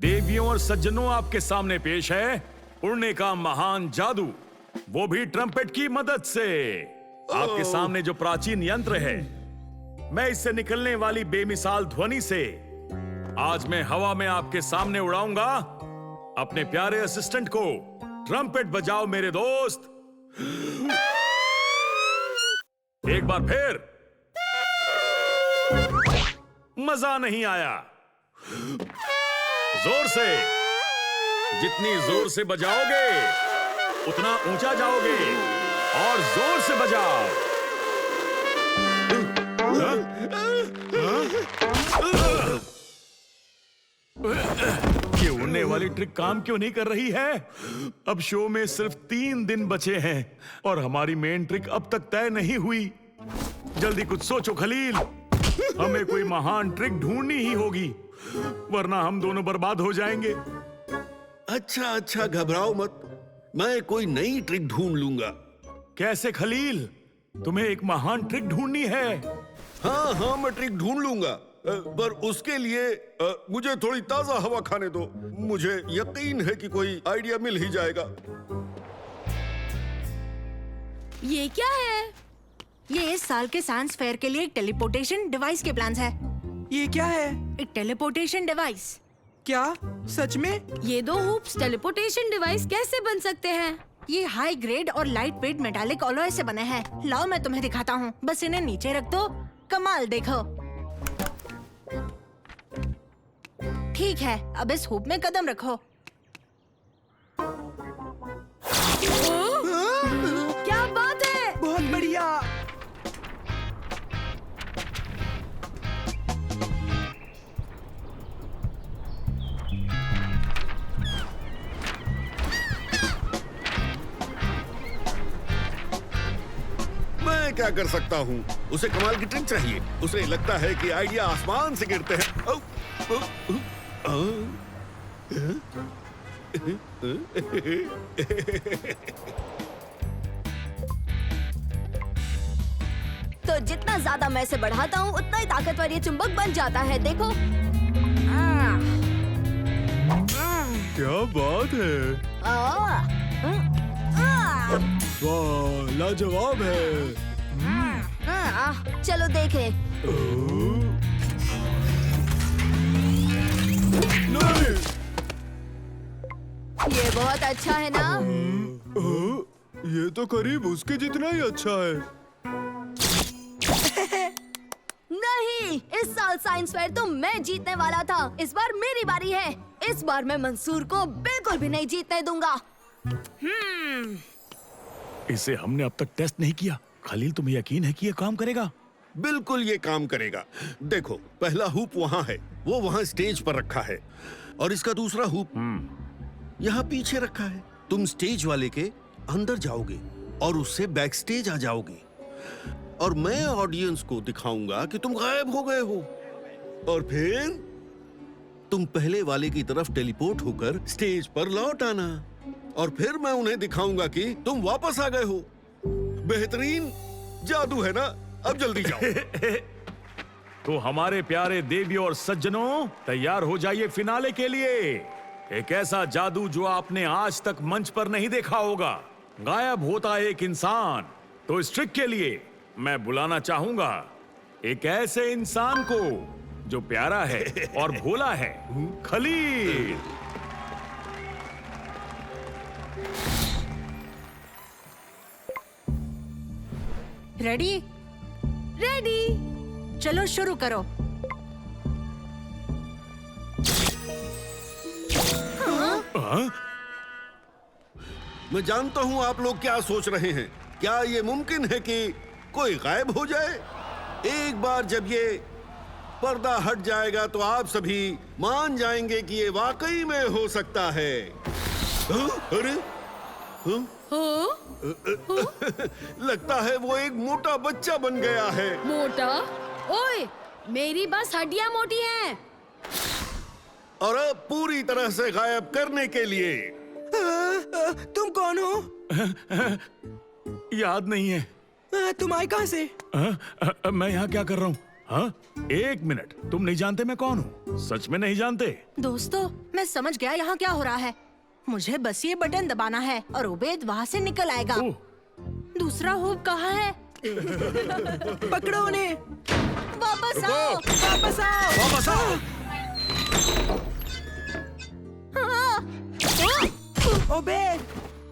देवियों और सज्जनों, आपके सामने पेश है उड़ने का महान जादू, वो भी ट्रम्पेट की मदद से। आपके सामने जो प्राचीन यंत्र है, मैं इससे निकलने वाली बेमिसाल ध्वनि से आज मैं हवा में आपके सामने उड़ाऊंगा अपने प्यारे असिस्टेंट को। ट्रम्पेट बजाओ मेरे दोस्त, एक बार फिर। मजा नहीं आया? जोर से, जितनी जोर से बजाओगे उतना ऊंचा जाओगे, और जोर से बजाओ। ये उड़ने वाली ट्रिक काम क्यों नहीं कर रही है? अब शो में सिर्फ 3 दिन बचे हैं और हमारी मेन ट्रिक अब तक तय नहीं हुई। जल्दी कुछ सोचो खलील, हमें कोई महान ट्रिक ढूंढनी ही होगी, वरना हम दोनों बर्बाद हो जाएंगे। अच्छा, घबराओ मत, मैं कोई नई ट्रिक ढूंढ लूंगा। कैसे खलील? तुम्हें एक महान ट्रिक ढूंढनी है? हाँ, मैं ट्रिक ढूंढ लूंगा, पर उसके लिए मुझे थोड़ी ताजा हवा खाने दो। मुझे यकीन है कि कोई आइडिया मिल ही जाएगा। ये क्या है? ये इस साल के साइंस फेयर के लिए एक टेलीपोर्टेशन डिवाइस के प्लान्स है। ये क्या है? एक टेलीपोर्टेशन डिवाइस। क्या सच में? ये 2 हुप्स टेलीपोर्टेशन डिवाइस कैसे बन सकते हैं? ये हाई ग्रेड और लाइट वेट मेटालिक अलॉय से बने हैं। लाओ मैं तुम्हें दिखाता हूँ, बस इन्हें नीचे रख दो। कमाल देखो। ठीक है, अब इस हुप में कदम रखो। क्या बात है! बहुत बढ़िया। मैं क्या कर सकता हूँ? उसे कमाल की ट्रिक चाहिए। उसे लगता है कि आइडिया आसमान से गिरते हैं। तो जितना ज्यादा मैं इसे बढ़ाता हूँ उतना ही ताकतवर ये चुंबक बन जाता है। देखो। क्या बात है! वाह, लाजवाब है। चलो देखें। नहीं। ये बहुत अच्छा है ना? ये तो करीब उसके जितना ही अच्छा है। नहीं, इस साल साइंस फेयर तो मैं जीतने वाला था। इस बार मेरी बारी है। इस बार मैं मंसूर को बिल्कुल भी नहीं जीतने दूंगा। इसे हमने अब तक टेस्ट नहीं किया। खलील, तुम्हें यकीन है कि ये काम करेगा? बिल्कुल ये काम करेगा। देखो, पहला हुप वहाँ है, वो वहाँ स्टेज पर रखा है, और इसका दूसरा हुप यहाँ पीछे रखा है। तुम स्टेज वाले के अंदर जाओगे और उससे बैक स्टेज आ जाओगे, और मैं ऑडियंस को दिखाऊंगा कि तुम गायब हो गए हो, और फिर तुम पहले वाले की तरफ टेलीपोर्ट होकर स्टेज पर लौट आना, और फिर मैं उन्हें दिखाऊंगा कि तुम वापस आ गए हो। बेहतरीन जादू है ना? अब जल्दी जाओ। तो हमारे प्यारे देवियों और सज्जनों, तैयार हो जाइए फिनाले के लिए। एक ऐसा जादू जो आपने आज तक मंच पर नहीं देखा होगा। गायब होता एक इंसान। तो इस ट्रिक के लिए मैं बुलाना चाहूंगा एक ऐसे इंसान को जो प्यारा है और भोला है, खलील। रेडी? रेडी। चलो शुरू करो। मैं जानता हूँ आप लोग क्या सोच रहे हैं। क्या ये मुमकिन है कि कोई गायब हो जाए? एक बार जब ये पर्दा हट जाएगा तो आप सभी मान जाएंगे कि ये वाकई में हो सकता है। अरे लगता है वो एक मोटा बच्चा बन गया है। मोटा? ओए, मेरी बस हड्डियां मोटी हैं। और अब पूरी तरह से गायब करने के लिए तुम कौन हो? याद नहीं है। तुम आए कहाँ से? मैं यहाँ क्या कर रहा हूँ? हाँ? एक मिनट, तुम नहीं जानते मैं कौन हूँ? सच में नहीं जानते? दोस्तों, मैं समझ गया यहाँ क्या हो रहा है। मुझे बस ये बटन दबाना है और उबैद वहाँ से निकल आएगा। ओह, दूसरा हुप कहाँ है? पकड़ो उन्हें। वापस आओ। वापस आओ। वापस आओ। उबैद।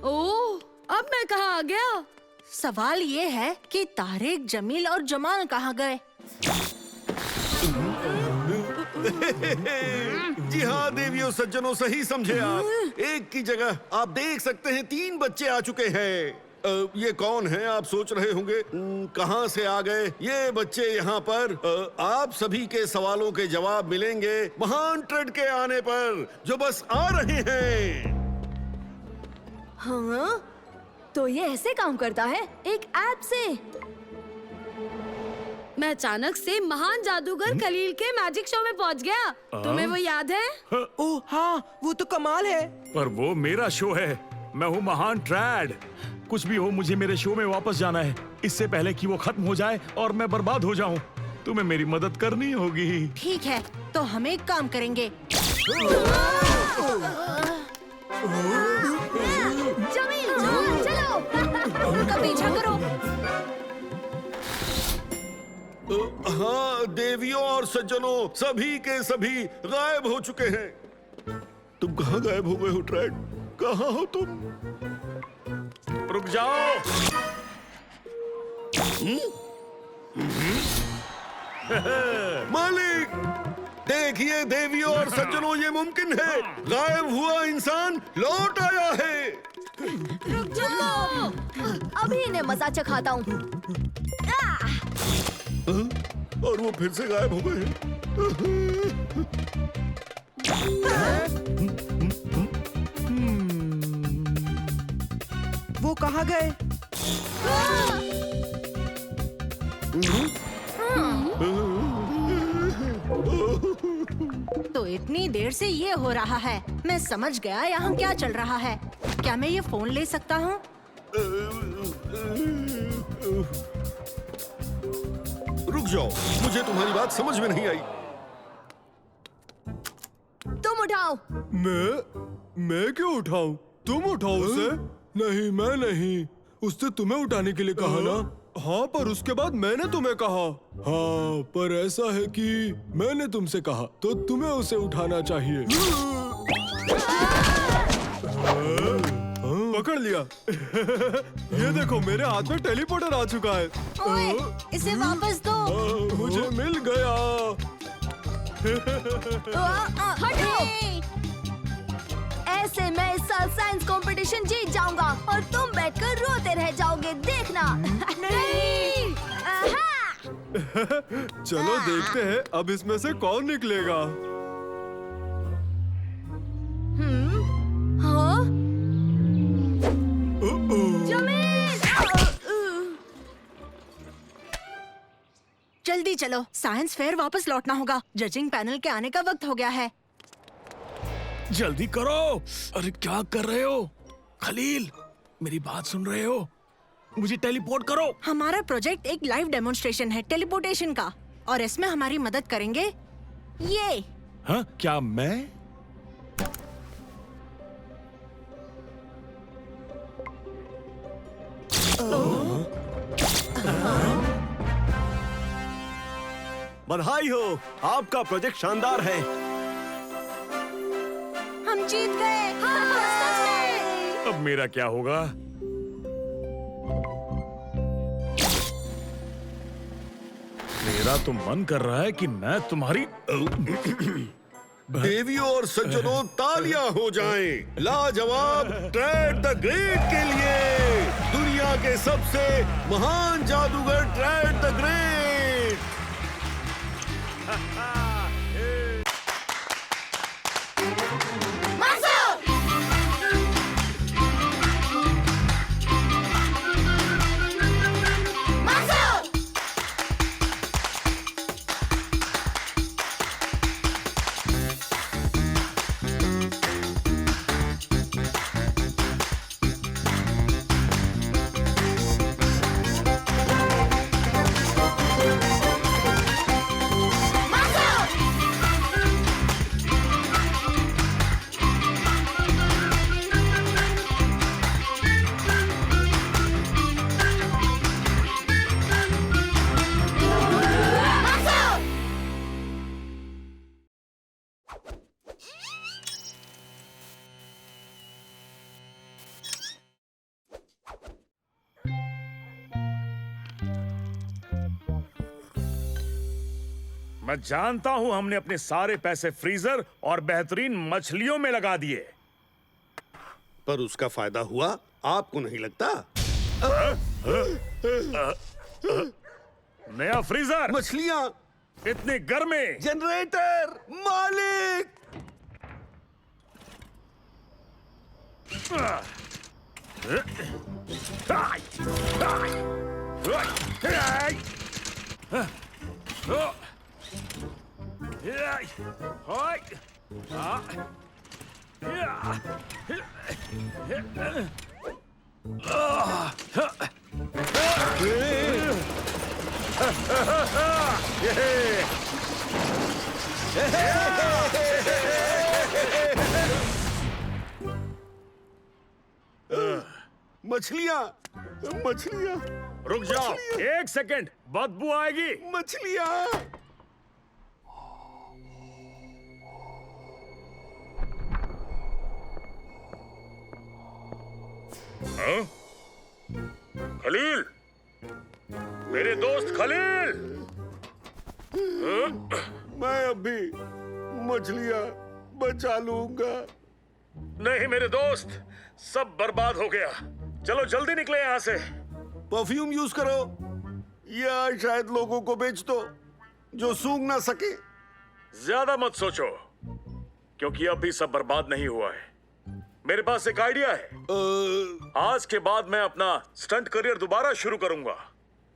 ओह, अब मैं कहाँ आ गया? सवाल ये है कि तारिक, जमील और जमाल कहाँ गए? जी हाँ देवियों सज्जनों, सही समझे आप। एक की जगह आप देख सकते हैं 3 बच्चे आ चुके हैं। ये कौन है आप सोच रहे होंगे। कहाँ से आ गए ये बच्चे यहाँ पर? आप सभी के सवालों के जवाब मिलेंगे महान ट्रेड के आने पर, जो बस आ रहे हैं। हाँ? तो ये ऐसे काम करता है, एक ऐप से। मैं अचानक से महान जादूगर खलील के मैजिक शो में पहुंच गया। तुम्हें वो याद है? ओह हाँ, वो तो कमाल है। पर वो मेरा शो है। मैं हूँ महान ट्रैड। कुछ भी हो, मुझे मेरे शो में वापस जाना है, इससे पहले कि वो खत्म हो जाए और मैं बर्बाद हो जाऊं। तुम्हें मेरी मदद करनी होगी। ठीक है, तो हम एक काम करेंगे। जमील, चलो। उनका पीछा करो। हाँ देवियों और सज्जनों, सभी के सभी गायब हो चुके हैं। तुम कहाँ गायब हो गए हो ट्रेड? कहाँ हो तुम? रुक जाओ। मालिक, देखिए देवियों और सज्जनों, ये मुमकिन है। गायब हुआ इंसान लौट आया है। रुक जाओ, अभी इन्हें मजा चखाता हूँ। और वो फिर से गायब हो गए हैं। वो कहाँ गए? तो इतनी देर से ये हो रहा है। मैं समझ गया यहाँ क्या चल रहा है। क्या मैं ये फोन ले सकता हूँ? रुक जाओ, मुझे तुम्हारी बात समझ में नहीं आई। तुम उठाओ। मैं क्यों उठाऊं? तुम उठाओ उसे। नहीं, मैं नहीं। उसने तुम्हें उठाने के लिए कहा ना। हाँ, पर उसके बाद मैंने तुम्हें कहा। हाँ, पर ऐसा है कि मैंने तुमसे कहा तो तुम्हें उसे उठाना चाहिए। पकड़ लिया। ये देखो, मेरे हाथ में टेलीपोर्टर आ चुका है। ओए, इसे वापस दो। मुझे मिल गया। हटो। ऐसे मैं इस साल साइंस कंपटीशन जीत जाऊंगा और तुम बैठकर रोते रह जाओगे, देखना। नहीं। चलो देखते हैं अब इसमें से कौन निकलेगा। हाँ? जमील! जल्दी चलो, साइंस फेयर वापस लौटना होगा। जजिंग पैनल के आने का वक्त हो गया है। जल्दी करो। अरे क्या कर रहे हो? खलील, मेरी बात सुन रहे हो? मुझे टेलीपोर्ट करो। हमारा प्रोजेक्ट एक लाइव डेमोन्स्ट्रेशन है टेलीपोर्टेशन का, और इसमें हमारी मदद करेंगे ये। हाँ, क्या मैं? बधाई हो, आपका प्रोजेक्ट शानदार है। हम जीत गए। सच में। अब मेरा क्या होगा? मेरा तो मन कर रहा है कि मैं तुम्हारी देवियों और सज्जनों, तालियां हो जाएं लाजवाब ट्रेड द ग्रेट के लिए, दुनिया के सबसे महान जादूगर ट्रेड द ग्रेट। मैं जानता हूं हमने अपने सारे पैसे फ्रीजर और बेहतरीन मछलियों में लगा दिए, पर उसका फायदा हुआ आपको नहीं लगता? नया फ्रीजर, मछलियां, इतनी गर्मी, जनरेटर, मालिक। मछलियां, मछलियां, रुक जाओ, एक सेकंड, बदबू आएगी। मछलियां। हाँ? खलील, मेरे दोस्त खलील। हाँ? मैं अभी मछलियां बचा लूंगा। नहीं मेरे दोस्त, सब बर्बाद हो गया। चलो जल्दी निकले यहाँ से। परफ्यूम यूज करो या शायद लोगों को बेच दो जो सूंघ ना सके। ज्यादा मत सोचो, क्योंकि अभी सब बर्बाद नहीं हुआ है। मेरे पास एक आइडिया है। आज के बाद मैं अपना स्टंट करियर दोबारा शुरू करूंगा।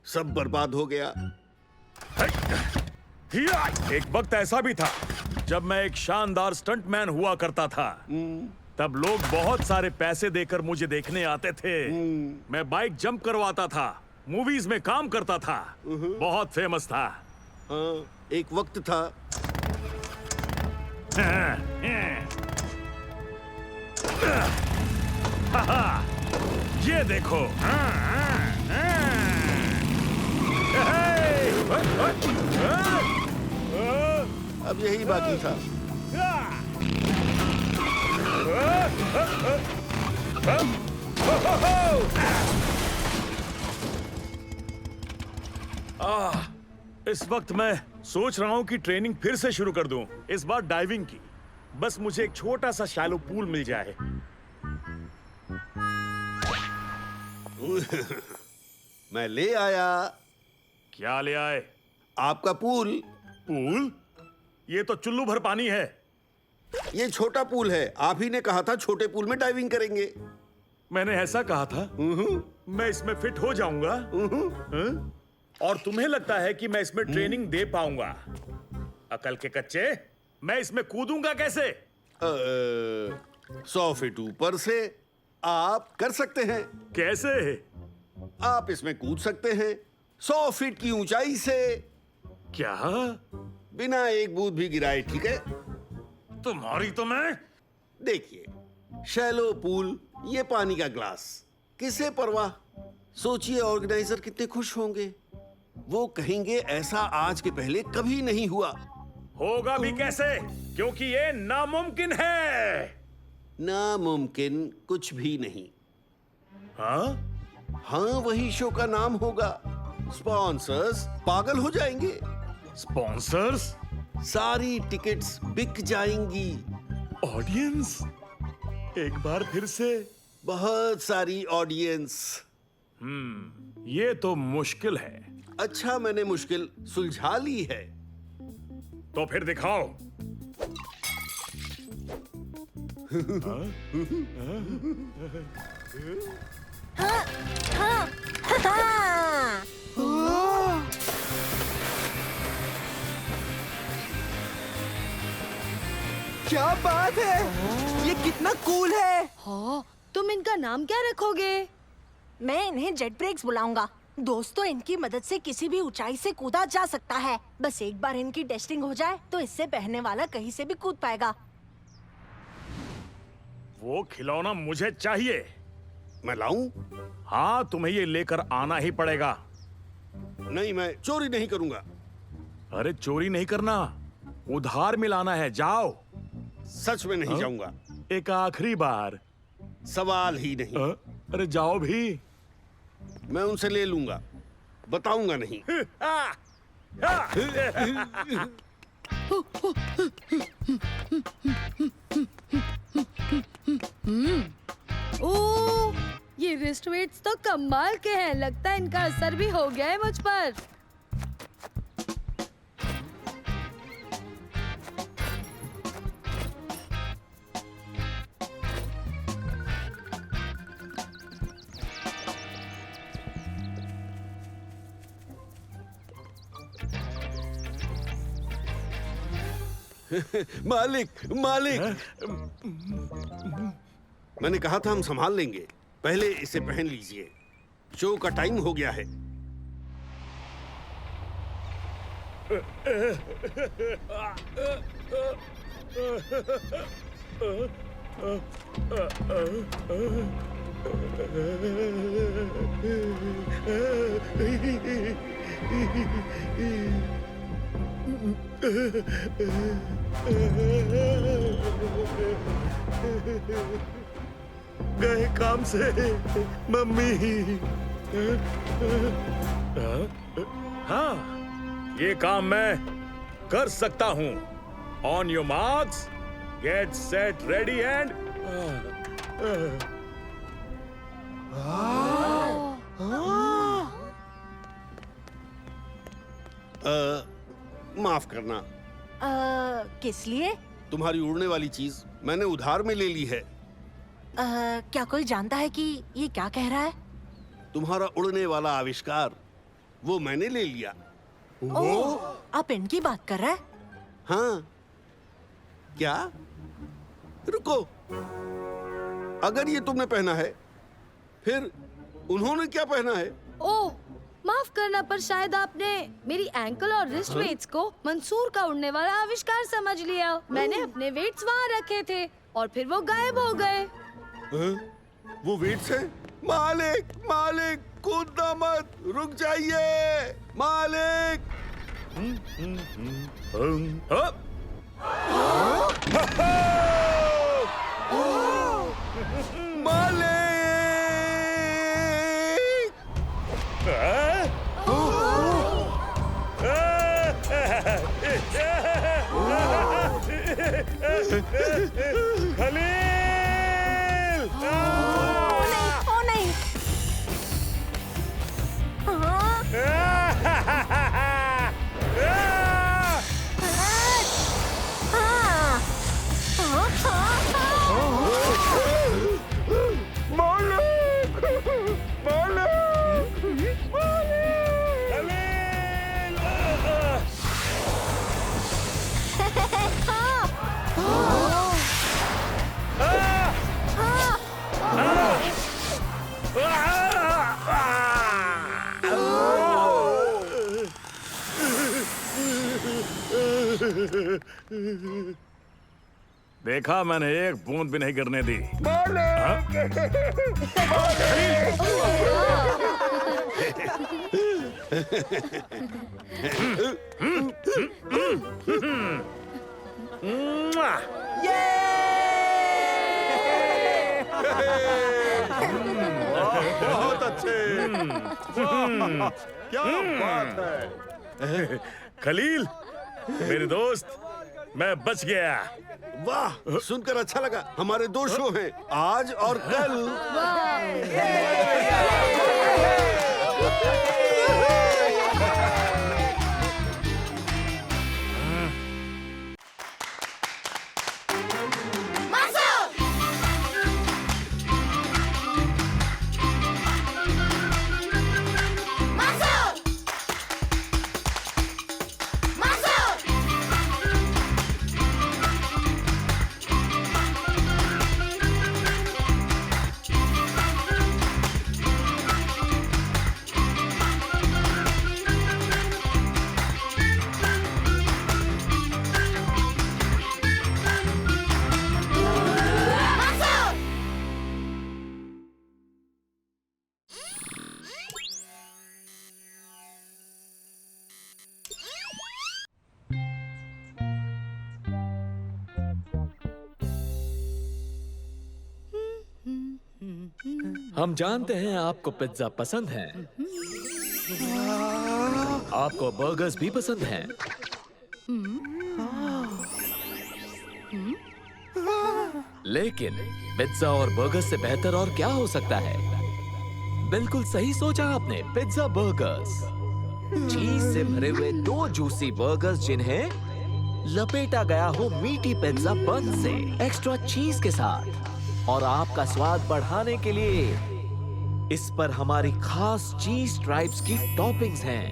सब बर्बाद हो गया। एक वक्त ऐसा भी था जब मैं एक शानदार स्टंटमैन हुआ करता था। तब लोग बहुत सारे पैसे देकर मुझे देखने आते थे। मैं बाइक जंप करवाता था, मूवीज में काम करता था, बहुत फेमस था। हाँ, एक वक्त था। ये देखो। अब यही बाकी था। इस वक्त मैं सोच रहा हूं कि ट्रेनिंग फिर से शुरू कर दूं, इस बार डाइविंग की। बस मुझे एक छोटा सा शैलो पूल मिल जाए। मैं ले आया। क्या ले आए? आपका पूल। पूल? ये तो चुल्लू भर पानी है। ये छोटा पूल है। आप ही ने कहा था छोटे पूल में डाइविंग करेंगे। मैंने ऐसा कहा था? मैं इसमें फिट हो जाऊंगा? और तुम्हें लगता है कि मैं इसमें ट्रेनिंग दे पाऊंगा? अकल के कच्चे, मैं इसमें कूदूंगा कैसे? 100 फीट ऊपर से आप कर सकते हैं। कैसे? आप इसमें कूद सकते हैं 100 फीट की ऊंचाई से। क्या? बिना एक बूंद भी गिराए, ठीक है? तुम्हारी तो मैं। देखिए, शैलो पूल, ये पानी का ग्लास, किसे परवाह। सोचिए ऑर्गेनाइजर कितने खुश होंगे। वो कहेंगे ऐसा आज के पहले कभी नहीं हुआ। होगा भी कैसे, क्योंकि ये नामुमकिन है। नामुमकिन कुछ भी नहीं। हाँ? हाँ, वही शो का नाम होगा स्पॉन्सर्स पागल हो जाएंगे। स्पॉन्सर्स, सारी टिकट्स बिक जाएंगी। ऑडियंस, एक बार फिर से। बहुत सारी ऑडियंस। ये तो मुश्किल है। अच्छा, मैंने मुश्किल सुलझा ली है। तो फिर दिखाओ। क्या बात है, ये कितना कूल है। हाँ, तुम इनका नाम क्या रखोगे? मैं इन्हें जेट ब्रेक्स बुलाऊंगा। दोस्तों, इनकी मदद से किसी भी ऊंचाई से कूदा जा सकता है। बस एक बार इनकी टेस्टिंग हो जाए तो इससे बहने वाला कहीं से भी कूद पाएगा। वो खिलौना मुझे चाहिए। मैं लाऊं? हाँ, तुम्हें ये लेकर आना ही पड़ेगा। नहीं, मैं चोरी नहीं करूंगा। अरे चोरी नहीं करना, उधार में लाना है। जाओ। सच में नहीं जाऊंगा। एक आखिरी बार। सवाल ही नहीं। अरे जाओ भी। मैं उनसे ले लूंगा, बताऊंगा नहीं। ओह, ये रिस्ट वेट्स तो कमाल के हैं। लगता है इनका असर भी हो गया है मुझ पर। मालिक, मालिक। मैंने कहा था हम संभाल लेंगे। पहले इसे पहन लीजिए, शो का टाइम हो गया है। गए काम से मम्मी। हाँ, ये काम मैं कर सकता हूँ। On your marks, get set ready and. माफ करना। किस लिए? तुम्हारी उड़ने वाली चीज मैंने उधार में ले ली है। क्या कोई जानता है कि ये क्या कह रहा है? तुम्हारा उड़ने वाला आविष्कार वो मैंने ले लिया। ओह, आप इनकी बात कर रहे हैं? हाँ, क्या? रुको, अगर ये तुमने पहना है, फिर उन्होंने क्या पहना है? ओह, माफ करना, पर शायद आपने मेरी एंकल और रिस्ट वेट्स को मंसूर का उड़ने वाला आविष्कार समझ लिया। मैंने अपने वेट्स वहाँ रखे थे और फिर वो गायब हो गए। वो वेट्स है? मालिक, मालिक, कूदना मत, रुक जाइए, मालिक। मालिक! खलील! ओ नहीं। देखा, मैंने एक बूंद भी नहीं गिरने दी। बहुत बात है। क्या बात है। खलील, मेरे दोस्त, मैं बच गया। वाह, सुनकर अच्छा लगा। हमारे 2 शो हैं, आज और कल। हम जानते हैं आपको पिज्जा पसंद है, आपको बर्गर्स भी पसंद हैं। लेकिन पिज्जा और बर्गर्स से बेहतर और क्या हो सकता है? बिल्कुल सही सोचा आपने, पिज्जा बर्गर्स। चीज से भरे हुए 2 जूसी बर्गर्स जिन्हें लपेटा गया हो मीठी पिज्जा बन से एक्स्ट्रा चीज के साथ, और आपका स्वाद बढ़ाने के लिए इस पर हमारी खास चीज स्ट्राइप्स की टॉपिंग्स हैं।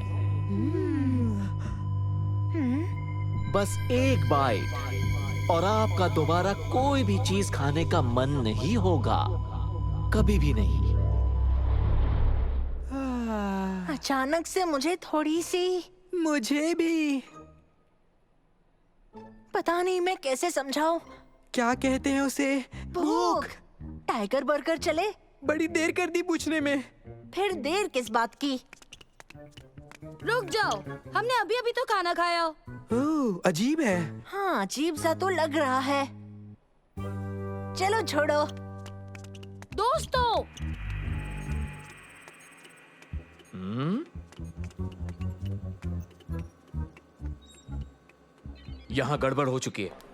बस एक बाइट और आपका दोबारा कोई भी चीज खाने का मन नहीं होगा, कभी भी नहीं। अचानक से मुझे थोड़ी सी, मुझे भी। पता नहीं मैं कैसे समझाऊं। क्या कहते हैं उसे? भूख। टाइगर बर्गर चले? बड़ी देर कर दी पूछने में। फिर देर किस बात की? रुक जाओ, हमने अभी अभी तो खाना खाया। ओह, अजीब है। हाँ, अजीब सा तो लग रहा है। चलो छोड़ो। दोस्तों, यहाँ गड़बड़ हो चुकी है।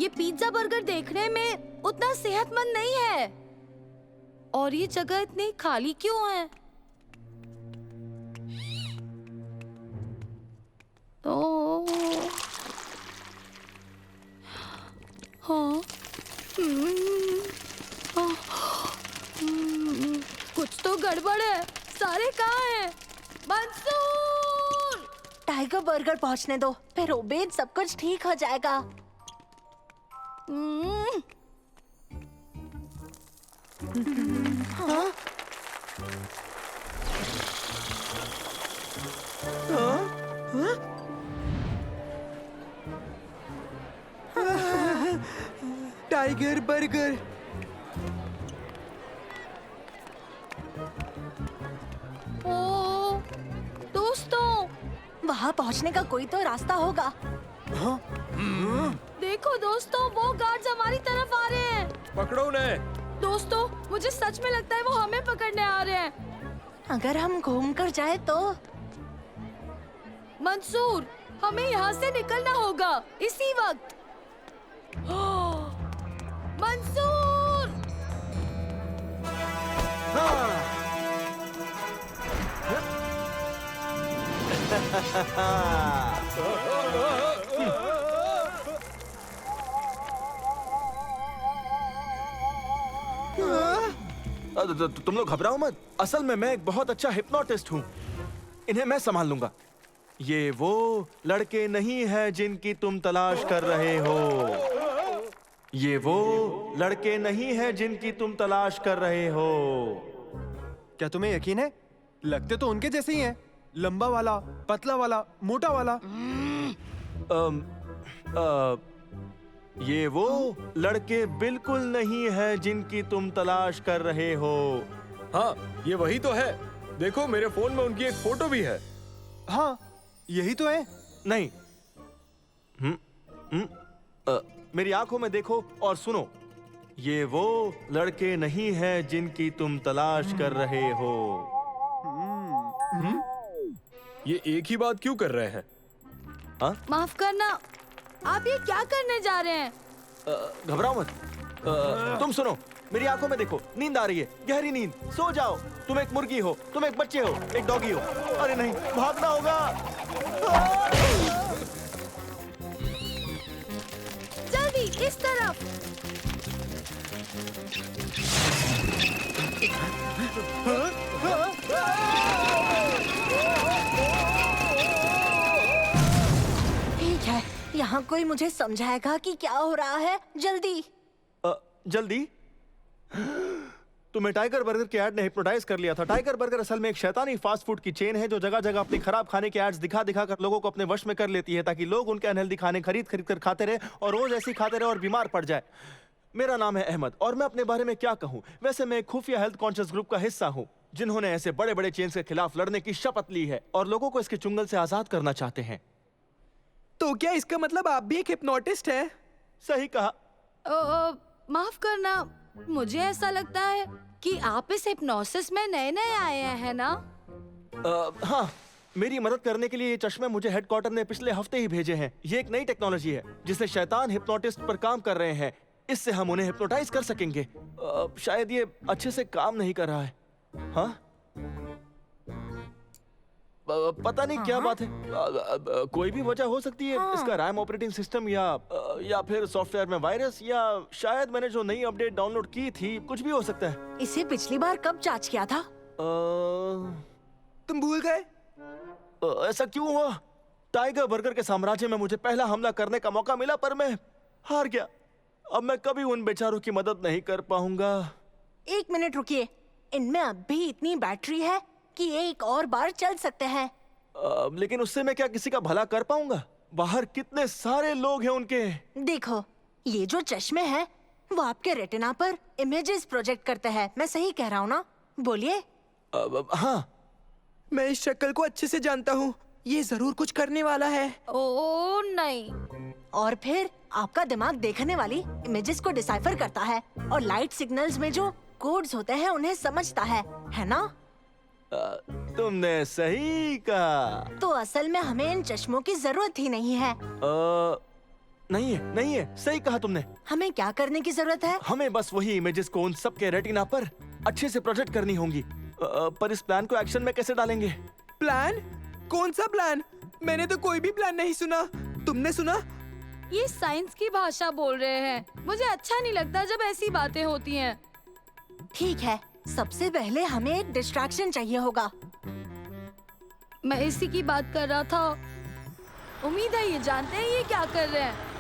ये पिज्जा बर्गर देखने में उतना सेहतमंद नहीं है, और ये जगह इतनी खाली क्यों है? ओ, हाँ, कुछ तो गड़बड़ है। सारे कहाँ हैं? मंसूर! टाइगर बर्गर पहुंचने दो, फिर ओबेद सब कुछ ठीक हो जाएगा। हाँ? Tiger burger. ओ, दोस्तों, वहाँ पहुँचने का कोई तो रास्ता होगा। देखो दोस्तों, वो गार्ड्स हमारी तरफ आ रहे हैं। पकड़ो उन्हें। दोस्तों, मुझे सच में लगता है वो हमें पकड़ने आ रहे हैं। अगर हम घूम कर जाए तो? मंसूर, हमें यहाँ से निकलना होगा इसी वक्त। मंसूर! तुम लोग घबराओ मत। असल में मैं एक बहुत अच्छा हिप्नोटिस्ट हूँ। इन्हें मैं संभाल लूंगा। ये वो लड़के नहीं हैं जिनकी तुम तलाश कर रहे हो। ये वो लड़के नहीं हैं जिनकी तुम तलाश कर रहे हो। क्या तुम्हें यकीन है? लगते तो उनके जैसे ही हैं। लंबा वाला, पतला वाला, मोटा वाला। ये वो लड़के बिल्कुल नहीं हैं जिनकी तुम तलाश कर रहे हो। हाँ, ये वही तो है। देखो, मेरे फोन में उनकी एक फोटो भी है। हाँ, यही तो है। नहीं। मेरी आंखों में देखो और सुनो। ये वो लड़के नहीं हैं जिनकी तुम तलाश कर रहे हो। ये एक ही बात क्यों कर रहे हैं? माफ करना, आप ये क्या करने जा रहे हैं? घबराओ मत। तुम सुनो, मेरी आंखों में देखो। नींद आ रही है, गहरी नींद। सो जाओ। तुम एक मुर्गी हो, तुम एक बच्चे हो, एक डॉगी हो। अरे नहीं, भागना होगा। जल्दी इस तरफ। ठीक है, यहाँ कोई मुझे समझाएगा कि क्या हो रहा है। जल्दी। जल्दी। तुम्हें टाइगर बर्गर के ऐड ने हिप्नोटाइज कर लिया था। टाइगर बर्गर असल में एक शैतानी फास्ट फूड की चेन है जो जगह जगह अपनी खराब खाने के एड्स दिखा दिखा कर लोगों को अपने वश में कर लेती है, ताकि लोग उनके अनहेल्दी खाने खरीद खरीद कर खाते रहे और रोज ऐसी खाते रहे और बीमार पड़ जाए। मेरा नाम है अहमद और मैं अपने बारे में क्या कहूँ। वैसे मैं एक खुफिया हेल्थ कॉन्शियस ग्रुप का हिस्सा हूँ जिन्होंने ऐसे बड़े बड़े चेन्स के खिलाफ लड़ने की शपथ ली है और लोगों को इसके चुंगल से आजाद करना चाहते हैं। तो क्या इसका मतलब आप भी एक हिप्नोटिस्ट है? सही कहा। माफ करना, मुझे ऐसा लगता है कि आप इस हिप्नोसिस में नए नए आए हैं ना? हाँ, मेरी मदद करने के लिए ये चश्मे मुझे हेडक्वार्टर ने पिछले हफ्ते ही भेजे हैं। ये एक नई टेक्नोलॉजी है जिसे शैतान हिप्नोटिस्ट पर काम कर रहे हैं। इससे हम उन्हें हिप्नोटाइज कर सकेंगे। शायद ये अच्छे से काम नहीं कर रहा है। हाँ? पता नहीं क्या बात है। कोई भी वजह हो सकती है। इसका रैम ऑपरेटिंग सिस्टम या फिर सॉफ्टवेयर में वायरस, या शायद मैंने जो नई अपडेट डाउनलोड की थी, कुछ भी हो सकता है। इसे पिछली बार कब जांच किया था? तुम भूल गए? ऐसा क्यों हुआ? टाइगर बर्गर के साम्राज्य में मुझे पहला हमला करने का मौका मिला पर मैं हार गया। अब मैं कभी उन बेचारों की मदद नहीं कर पाऊंगा। 1 मिनट रुकिए, इनमें अब भी इतनी बैटरी है कि ये एक और बार चल सकते हैं। लेकिन उससे मैं क्या किसी का भला कर पाऊंगा? बाहर कितने सारे लोग हैं उनके। देखो, ये जो चश्मे हैं वो आपके रेटिना पर इमेजेस प्रोजेक्ट करते हैं। मैं सही कह रहा हूँ ना? बोलिए। हाँ, मैं इस शक्ल को अच्छे से जानता हूँ। ये जरूर कुछ करने वाला है। ओ नहीं। और फिर आपका दिमाग देखने वाली इमेजेस को डिसाइफर करता है और लाइट सिग्नल्स में जो कोड्स होते हैं उन्हें समझता है ना? तुमने सही कहा। तो असल में हमें इन चश्मों की जरूरत ही नहीं है। नहीं है, सही कहा तुमने। हमें क्या करने की जरूरत है? हमें बस वही इमेजेस को उन सब के रेटिना पर अच्छे से प्रोजेक्ट करनी होंगी। पर इस प्लान को एक्शन में कैसे डालेंगे? प्लान? कौन सा प्लान? मैंने तो कोई भी प्लान नहीं सुना। तुमने सुना? ये साइंस की भाषा बोल रहे हैं। मुझे अच्छा नहीं लगता जब ऐसी बातें होती हैं। ठीक है, सबसे पहले हमें एक डिस्ट्रैक्शन चाहिए होगा। मैं इसी की बात कर रहा था। उम्मीद है ये जानते हैं ये क्या कर रहे हैं।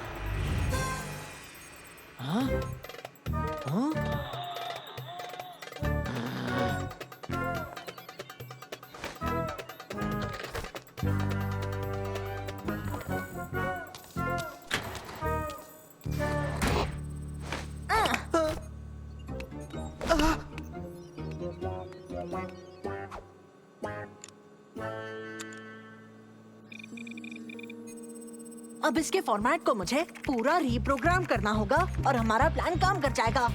अब इसके फॉर्मेट को मुझे पूरा रीप्रोग्राम करना होगा और हमारा प्लान काम कर जाएगा।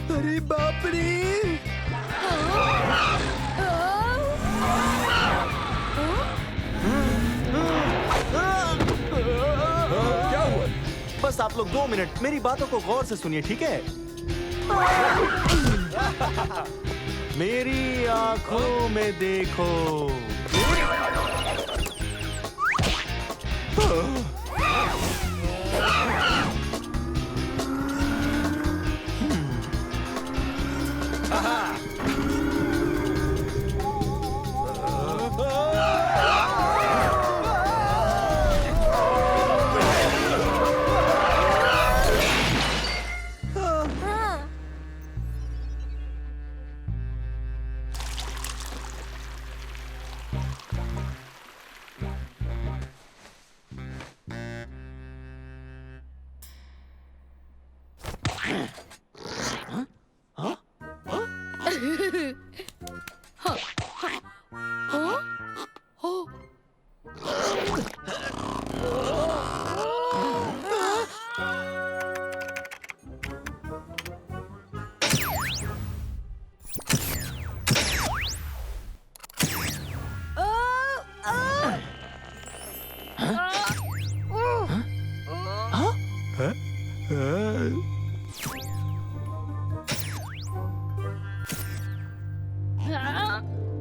अरे बाप रे! क्या हुआ? बस आप लोग 2 मिनट मेरी बातों को गौर से सुनिए, ठीक है? मेरी आंखों में देखो।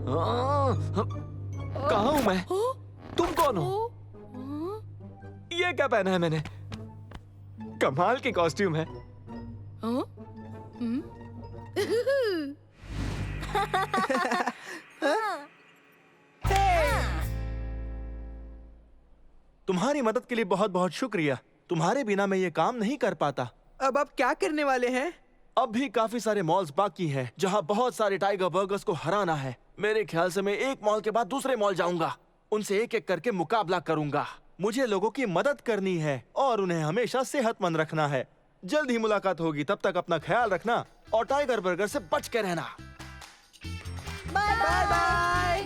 कहाँ हूँ मैं? तुम कौन हो? ये क्या पहना है मैंने? कमाल की कॉस्ट्यूम है। तुम्हारी मदद के लिए बहुत बहुत शुक्रिया। तुम्हारे बिना मैं ये काम नहीं कर पाता। अब आप क्या करने वाले हैं? अब भी काफी सारे मॉल्स बाकी हैं जहां बहुत सारे टाइगर बर्गर्स को हराना है। मेरे ख्याल से मैं एक मॉल के बाद दूसरे मॉल जाऊंगा, उनसे एक एक करके मुकाबला करूंगा। मुझे लोगों की मदद करनी है और उन्हें हमेशा सेहतमंद रखना है। जल्द ही मुलाकात होगी, तब तक अपना ख्याल रखना और टाइगर बर्गर से बच के रहना। Bye bye.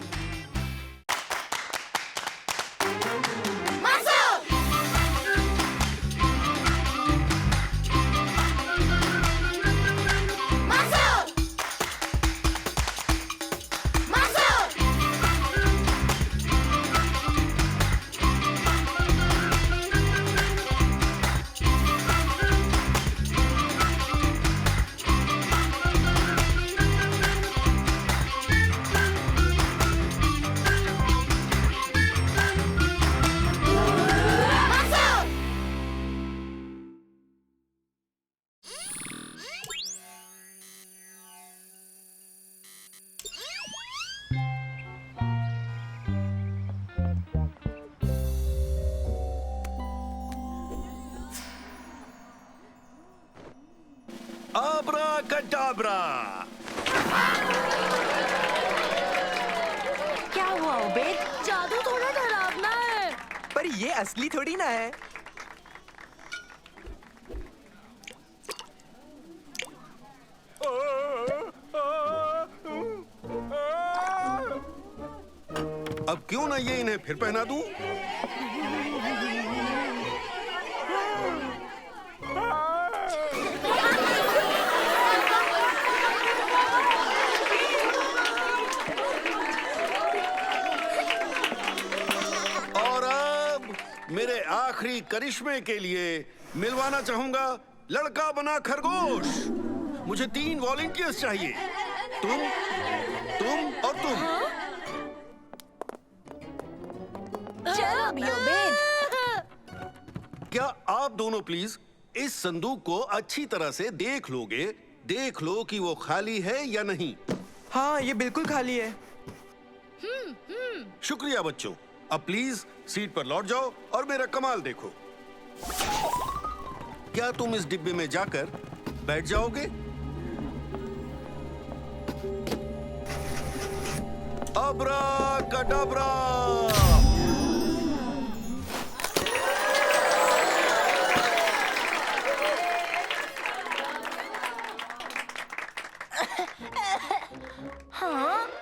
आब्राकडाब्रा। क्या हुआ उबेद? जादू थोड़ा डरावना है। पर ये असली थोड़ी ना है। अब क्यों ना ये इन्हें फिर पहना दूं? और अब मेरे आखिरी करिश्मे के लिए मिलवाना चाहूंगा लड़का बना खरगोश। मुझे 3 वॉलंटियर्स चाहिए, तुम और तुम। चल अभी उबेद। क्या आप दोनों प्लीज इस संदूक को अच्छी तरह से देख लोगे? देख लो कि वो खाली है या नहीं। हाँ, ये बिल्कुल खाली है। शुक्रिया बच्चों। अब प्लीज सीट पर लौट जाओ और मेरा कमाल देखो। क्या तुम इस डिब्बे में जाकर बैठ जाओगे? अब्राकडाब्रा।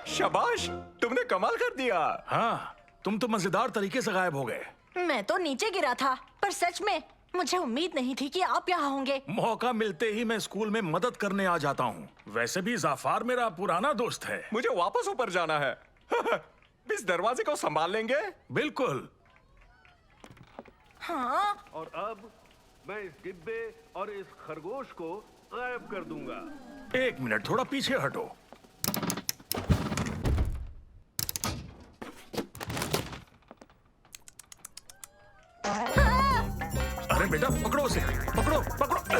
शाबाश, तुमने कमाल कर दिया। हाँ, तुम तो मजेदार तरीके से गायब हो गए। मैं तो नीचे गिरा था, पर सच में मुझे उम्मीद नहीं थी कि आप यहाँ होंगे। मौका मिलते ही मैं स्कूल में मदद करने आ जाता हूँ। वैसे भी जाफार मेरा पुराना दोस्त है। मुझे वापस ऊपर जाना है। इस दरवाजे को संभाल लेंगे। बिल्कुल। हाँ, और अब मैं इस डिब्बे और इस खरगोश को गायब कर दूंगा। 1 मिनट, थोड़ा पीछे हटो। अरे बेटा, पकड़ो उसे, पकड़ो पकड़ो।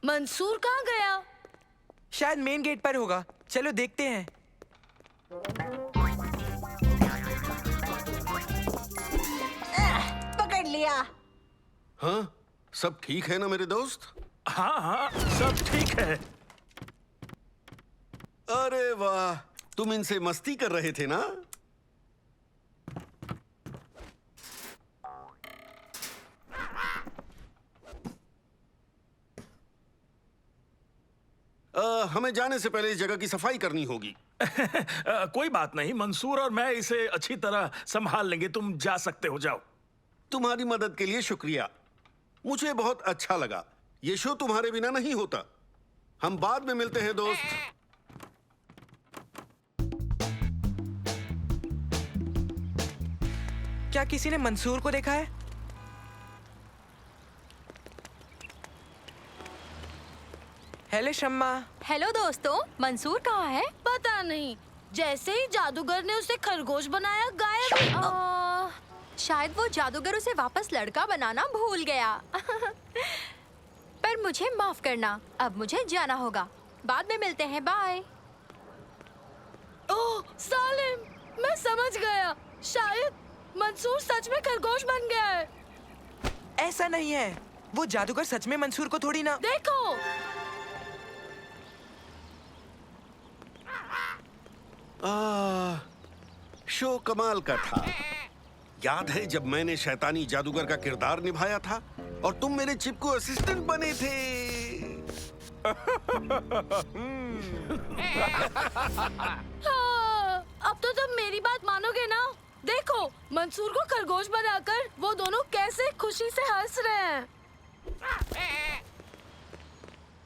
मंसूर कहाँ गया? शायद मेन गेट पर होगा। चलो देखते हैं। पकड़ लिया। हाँ, सब ठीक है ना मेरे दोस्त? हाँ हाँ, सब ठीक है। अरे वाह, तुम इनसे मस्ती कर रहे थे ना? हमें जाने से पहले इस जगह की सफाई करनी होगी। कोई बात नहीं, मंसूर और मैं इसे अच्छी तरह संभाल लेंगे। तुम जा सकते हो, जाओ। तुम्हारी मदद के लिए शुक्रिया। मुझे बहुत अच्छा लगा। ये शो तुम्हारे बिना नहीं होता। हम बाद में मिलते हैं दोस्त। क्या किसी ने मंसूर को देखा है? हेलो शम्मा। हेलो दोस्तों, मंसूर कहाँ है? पता नहीं, जैसे ही जादूगर ने उसे खरगोश बनाया गायब। शायद वो जादूगर उसे वापस लड़का बनाना भूल गया। पर मुझे माफ करना, अब मुझे जाना होगा। बाद में मिलते हैं, बाय। ओह सालिम, मैं समझ गया, शायद मंसूर सच में खरगोश बन गया है। ऐसा नहीं है, वो जादूगर सच में मंसूर को थोड़ी ना। देखो, शो कमाल का था। याद है जब मैंने शैतानी जादूगर का किरदार निभाया था और तुम मेरे चिपकू असिस्टेंट बने थे। हाँ, अब तो तुम मेरी बात मानोगे ना। देखो, मंसूर को खरगोश बनाकर वो दोनों कैसे खुशी से हंस रहे हैं।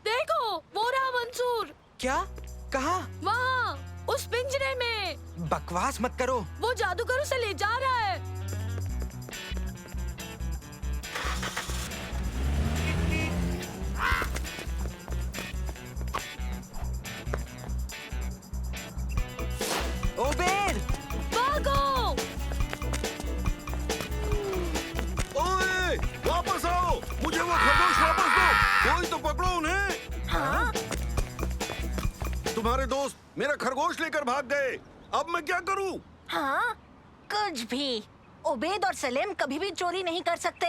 देखो, वो रहा मंसूर। क्या? कहाँ? वहाँ, उस पिंजरे में। बकवास मत करो। वो जादूगर उसे ले जा रहा है। ओबेद! भागो! ओए, वापस आओ! मुझे वो खरगोश वापस दो! कोई तो पकड़ो उन्हें! हाँ? तुम्हारे दोस्त मेरा खरगोश लेकर भाग गए। अब मैं क्या करूं? हाँ? कुछ भी। ओबेद और सलेम कभी भी चोरी नहीं कर सकते।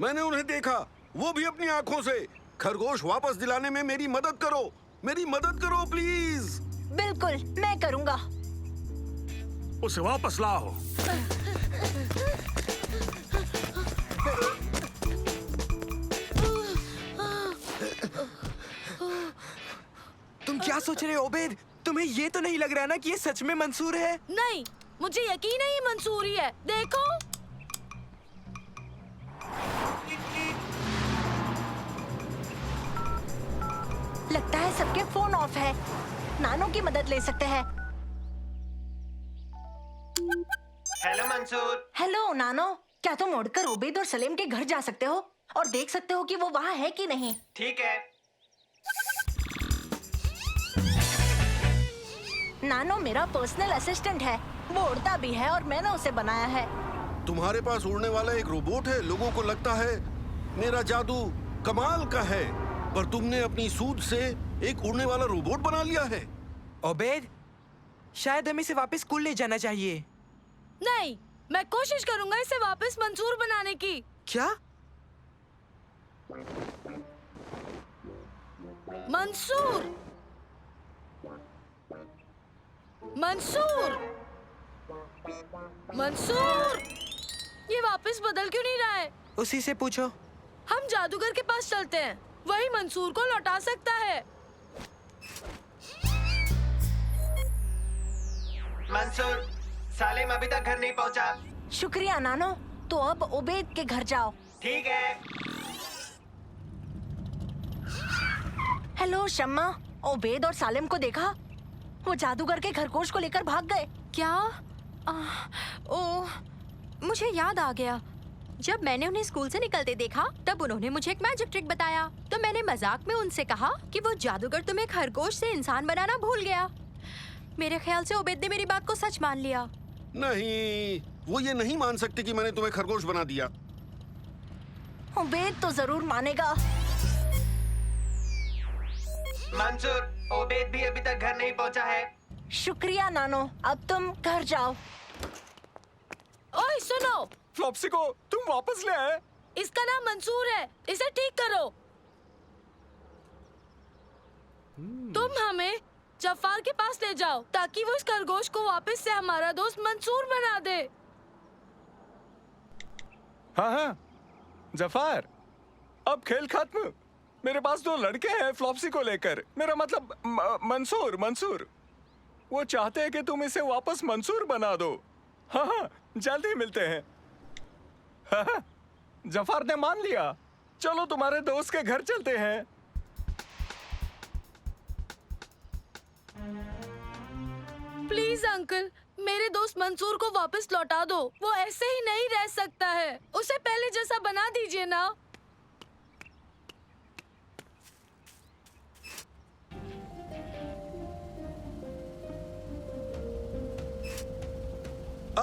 मैंने उन्हें देखा, वो भी अपनी आंखों से। खरगोश वापस दिलाने में मेरी मदद करो। मेरी मदद करो प्लीज। बिल्कुल, मैं करूँगा। उसे वापस लाओ। तुम क्या सोच रहे हो ओबेद? तुम्हें ये तो नहीं लग रहा ना कि ये सच में मंसूर है? नहीं, मुझे यकीन है ये मंसूर ही है। देखो, लगता है सबके फोन ऑफ है। नानो की मदद ले सकते हैं। हेलो मंसूर। हेलो नानो, क्या तुम उड़कर ओबेद और सलेम के घर जा सकते हो और देख सकते हो कि वो वहाँ है कि नहीं? ठीक है। नानो मेरा पर्सनल असिस्टेंट है। वो उड़ता भी है और मैंने उसे बनाया है। तुम्हारे पास उड़ने वाला एक रोबोट है। लोगों को लगता है मेरा जादू कमाल का है, पर तुमने अपनी सूझ से एक उड़ने वाला रोबोट बना लिया है। ओबेद, शायद हमें इसे वापस स्कूल ले जाना चाहिए। नहीं, मैं कोशिश करूंगा इसे वापस मंसूर बनाने की। क्या? मंसूर, मंसूर, मंसूर, ये वापस बदल क्यों नहीं रहा है? उसी से पूछो। हम जादूगर के पास चलते हैं, वही मंसूर को लौटा सकता है। मंसूर, सालिम अभी तक घर नहीं पहुंचा। शुक्रिया नानो, तो अब ओबेद के घर जाओ। ठीक है। हेलो शम्मा, ओबेद और सालिम को देखा? वो जादूगर के खरगोश को लेकर भाग गए। क्या? ओह, मुझे याद आ गया। जब मैंने उन्हें स्कूल से निकलते देखा, तब उन्होंने मुझे एक मैजिक ट्रिक बताया। तो मैंने मजाक में उनसे कहा कि वो जादूगर तुम्हें खरगोश से इंसान बनाना भूल गया। मेरे ख्याल से ओबेद ने मेरी बात को सच मान लिया। नहीं, वो ये नहीं मान सकते कि मैंने तुम्हें खरगोश बना दिया। ओबेद तो जरूर मानेगा। मंसूर, ओबेद भी अभी तक घर नहीं पहुंचा है। शुक्रिया नानो, अब तुम घर जाओ। ओए सुनो, फ्लॉप्सी को तुम वापस ले आए। इसका नाम मंसूर है, इसे ठीक करो। तुम हमें जफार के पास ले जाओ ताकि वो इस खरगोश को वापस से हमारा दोस्त मंसूर बना दे। हाँ हाँ, जफार, अब खेल खत्म। मेरे पास 2 लड़के हैं फ्लॉप्सी को लेकर। मेरा मतलब मंसूर। वो चाहते हैं कि तुम इसे वापस मंसूर बना दो। हाँ हाँ, जल्दी मिलते हैं। हाँ हाँ, जफार ने मान लिया। चलो तुम्हारे दोस्त के घर चलते हैं। प्लीज अंकल, मेरे दोस्त मंसूर को वापस लौटा दो। वो ऐसे ही नहीं रह सकता है। उसे पहले जैसा बना दीजिए ना।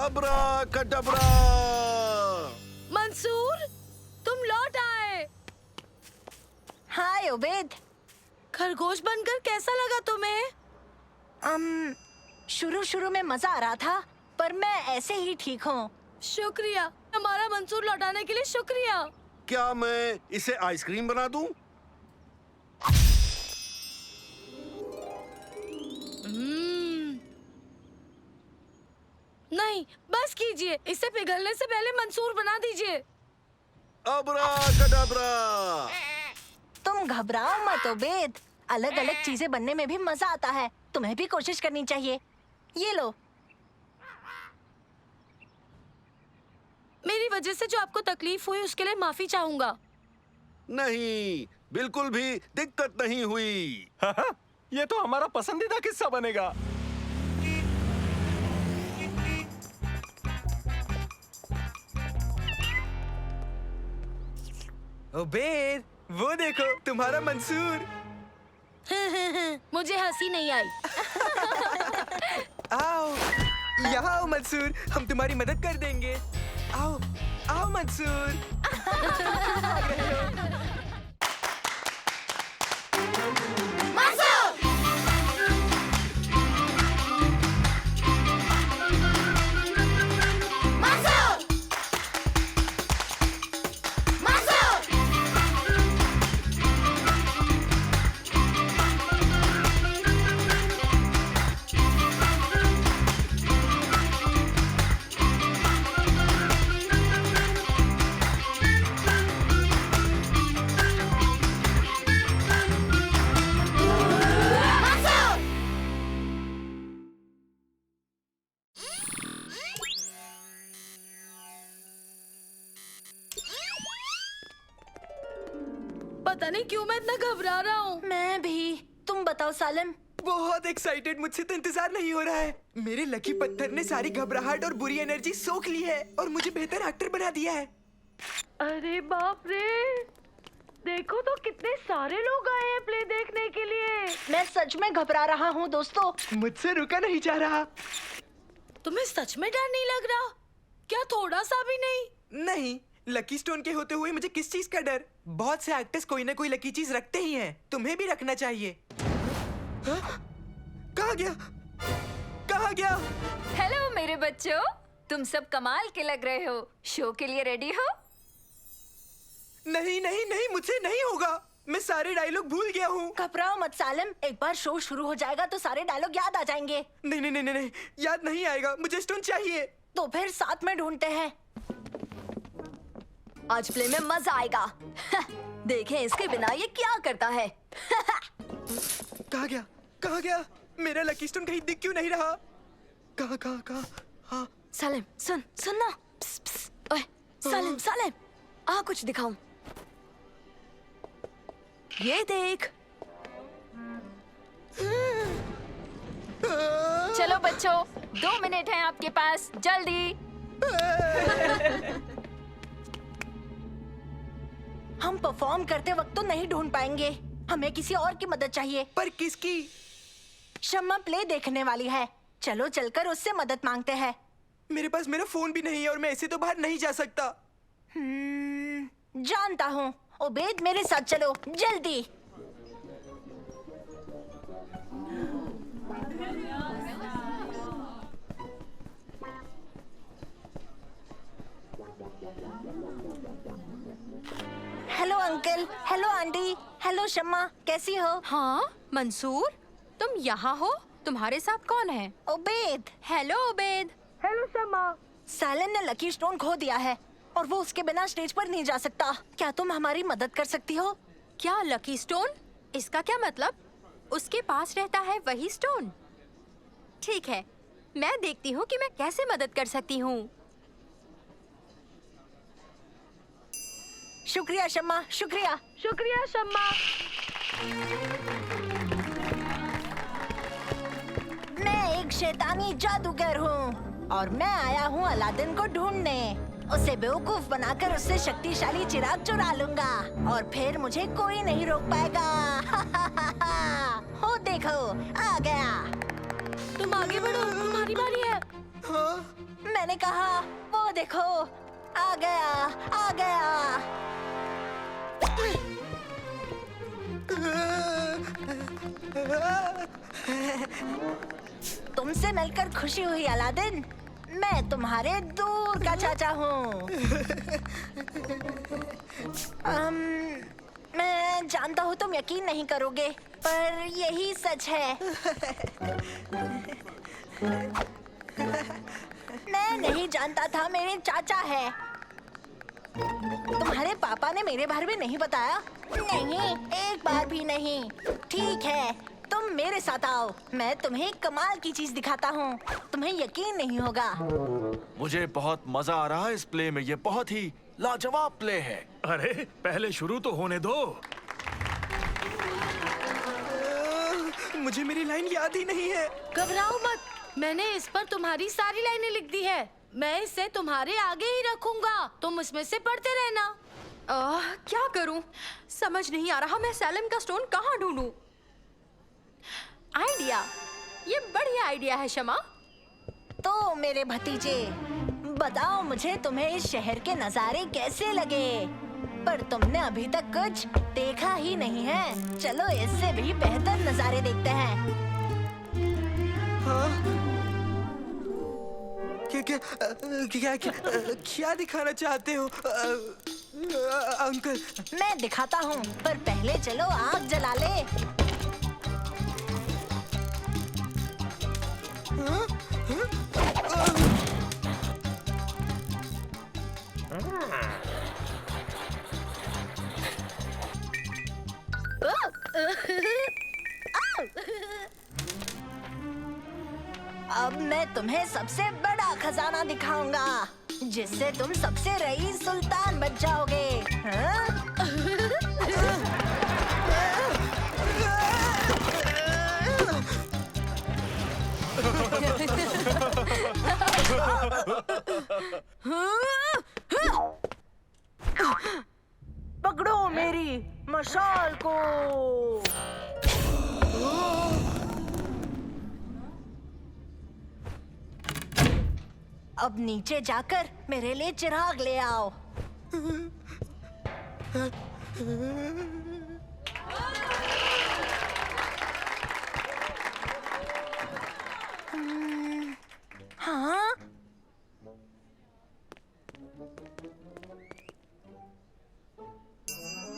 अब्राकडाब्रा। मंसूर, तुम लौट आए। हाय ओबेद। खरगोश बनकर कैसा लगा तुम्हें? शुरू शुरू में मजा आ रहा था, पर मैं ऐसे ही ठीक हूँ। शुक्रिया, हमारा मंसूर लौटाने के लिए शुक्रिया। क्या मैं इसे आइसक्रीम बना दूं? नहीं, बस कीजिए। इसे पिघलने से पहले मंसूर बना दीजिए। अब्राकडाब्रा। तुम घबराओ मत ओबेद, अलग अलग चीजें बनने में भी मजा आता है। तुम्हें भी कोशिश करनी चाहिए। ये लो। मेरी वजह से जो आपको तकलीफ हुई उसके लिए माफी चाहूंगा। नहीं, बिल्कुल भी दिक्कत नहीं हुई। ये तो हमारा पसंदीदा किस्सा बनेगा। ओबेद, वो देखो तुम्हारा मंसूर। मुझे हंसी नहीं आई। आओ, यहाँ आओ मंसूर, हम तुम्हारी मदद कर देंगे। आओ, आओ मंसूर। भाग रहे हो। पता नहीं क्यों मैं इतना घबरा रहा हूँ। मैं भी। तुम बताओ सालिम। बहुत एक्साइटेड, मुझसे तो इंतजार नहीं हो रहा है। मेरे लकी पत्थर ने सारी घबराहट और बुरी एनर्जी सोख ली है और मुझे बेहतर एक्टर बना दिया है। अरे बाप रे, देखो तो कितने सारे लोग आए हैं प्ले देखने के लिए। मैं सच में घबरा रहा हूँ दोस्तों। मुझसे रुका नहीं जा रहा। तुम्हें सच में डर नहीं लग रहा? क्या थोड़ा सा भी नहीं? नहीं, लकी स्टोन के होते हुए मुझे किस चीज का डर? बहुत से एक्टर्स कोई ना कोई लकी चीज रखते ही हैं। तुम्हें भी रखना चाहिए। हाँ? कहाँ गया? कहाँ गया? हेलो मेरे बच्चों, तुम सब कमाल के लग रहे हो। शो के लिए रेडी हो? नहीं नहीं नहीं, मुझसे नहीं होगा। मैं सारे डायलॉग भूल गया हूँ। घबराओ मत सालिम, एक बार शो शुरू हो जाएगा तो सारे डायलॉग याद आ जाएंगे। नहीं नहीं नहीं नहीं नहीं, याद नहीं आएगा। मुझे स्टोन चाहिए। तो फिर साथ में ढूंढते हैं। आज प्ले में मजा आएगा। देखें इसके बिना ये क्या करता है। कहाँ गया? कहाँ गया? मेरा लकी स्टोन कहीं दिख क्यों नहीं रहा? कहाँ कहाँ कहाँ? हाँ। सालिम सुन सुन ना। ओए सालिम सालिम, आ कुछ दिखाऊं। ये देख। चलो बच्चों, 2 मिनट हैं आपके पास, जल्दी। हम परफॉर्म करते वक्त तो नहीं ढूंढ पाएंगे। हमें किसी और की मदद चाहिए। पर किसकी? शम्मा प्ले देखने वाली है। चलो चलकर उससे मदद मांगते हैं। मेरे पास मेरा फोन भी नहीं है और मैं ऐसे तो बाहर नहीं जा सकता। जानता हूँ। ओबेद मेरे साथ चलो, जल्दी। Hello uncle, hello aunty, hello Shamma, कैसी हो? हाँ मंसूर, तुम यहाँ हो? तुम्हारे साथ कौन है? ओबेद। Hello Obed. हेलो शम्मा। सालन ने लकी स्टोन खो दिया है और वो उसके बिना स्टेज पर नहीं जा सकता। क्या तुम हमारी मदद कर सकती हो? क्या लकी स्टोन? इसका क्या मतलब? उसके पास रहता है वही स्टोन? ठीक है, मैं देखती हूँ कि मैं कैसे मदद कर सकती हूँ। शुक्रिया शम्मा, शुक्रिया। शुक्रिया शम्मा। मैं एक शैतानी जादूगर हूँ और मैं आया हूँ अलादीन को ढूंढने। उसे बेवकूफ बनाकर उससे शक्तिशाली चिराग चुरा लूंगा और फिर मुझे कोई नहीं रोक पाएगा। हो देखो, आ गया। तुम आगे बढ़ो, तुम्हारी बारी है। हाँ? मैंने कहा वो देखो आ गया आ गया। तुमसे मिलकर खुशी हुई अलादीन। मैं तुम्हारे दूर का चाचा हूँ। मैं जानता हूँ तुम यकीन नहीं करोगे, पर यही सच है। मैं नहीं जानता था मेरे चाचा है। तुम्हारे पापा ने मेरे बारे में नहीं बताया? नहीं, एक बार भी नहीं। ठीक है, तुम मेरे साथ आओ, मैं तुम्हें कमाल की चीज दिखाता हूँ। तुम्हें यकीन नहीं होगा। मुझे बहुत मजा आ रहा है इस प्ले में। ये बहुत ही लाजवाब प्ले है। अरे पहले शुरू तो होने दो। मुझे मेरी लाइन याद ही नहीं है। घबराओ मत, मैंने इस पर तुम्हारी सारी लाइनें लिख दी है। मैं इसे तुम्हारे आगे ही रखूंगा, तुम उसमें से पढ़ते रहना। क्या करूं? समझ नहीं आ रहा मैं सैलम का स्टोन कहाँ ढूंढूं? आइडिया, ये बढ़िया आइडिया है शमा। तो मेरे भतीजे, बताओ मुझे तुम्हें इस शहर के नजारे कैसे लगे? पर तुमने अभी तक कुछ देखा ही नहीं है। चलो इससे भी बेहतर नजारे देखते हैं। क्या दिखाना चाहते हो अंकल? मैं दिखाता हूँ, पर पहले चलो आग जला ले। अब मैं तुम्हें सबसे बड़ा खजाना दिखाऊंगा, जिससे तुम सबसे रईस सुल्तान बन जाओगे। पकड़ो मेरी मशाल को। अब नीचे जाकर मेरे लिए चिराग ले आओ। हाँ?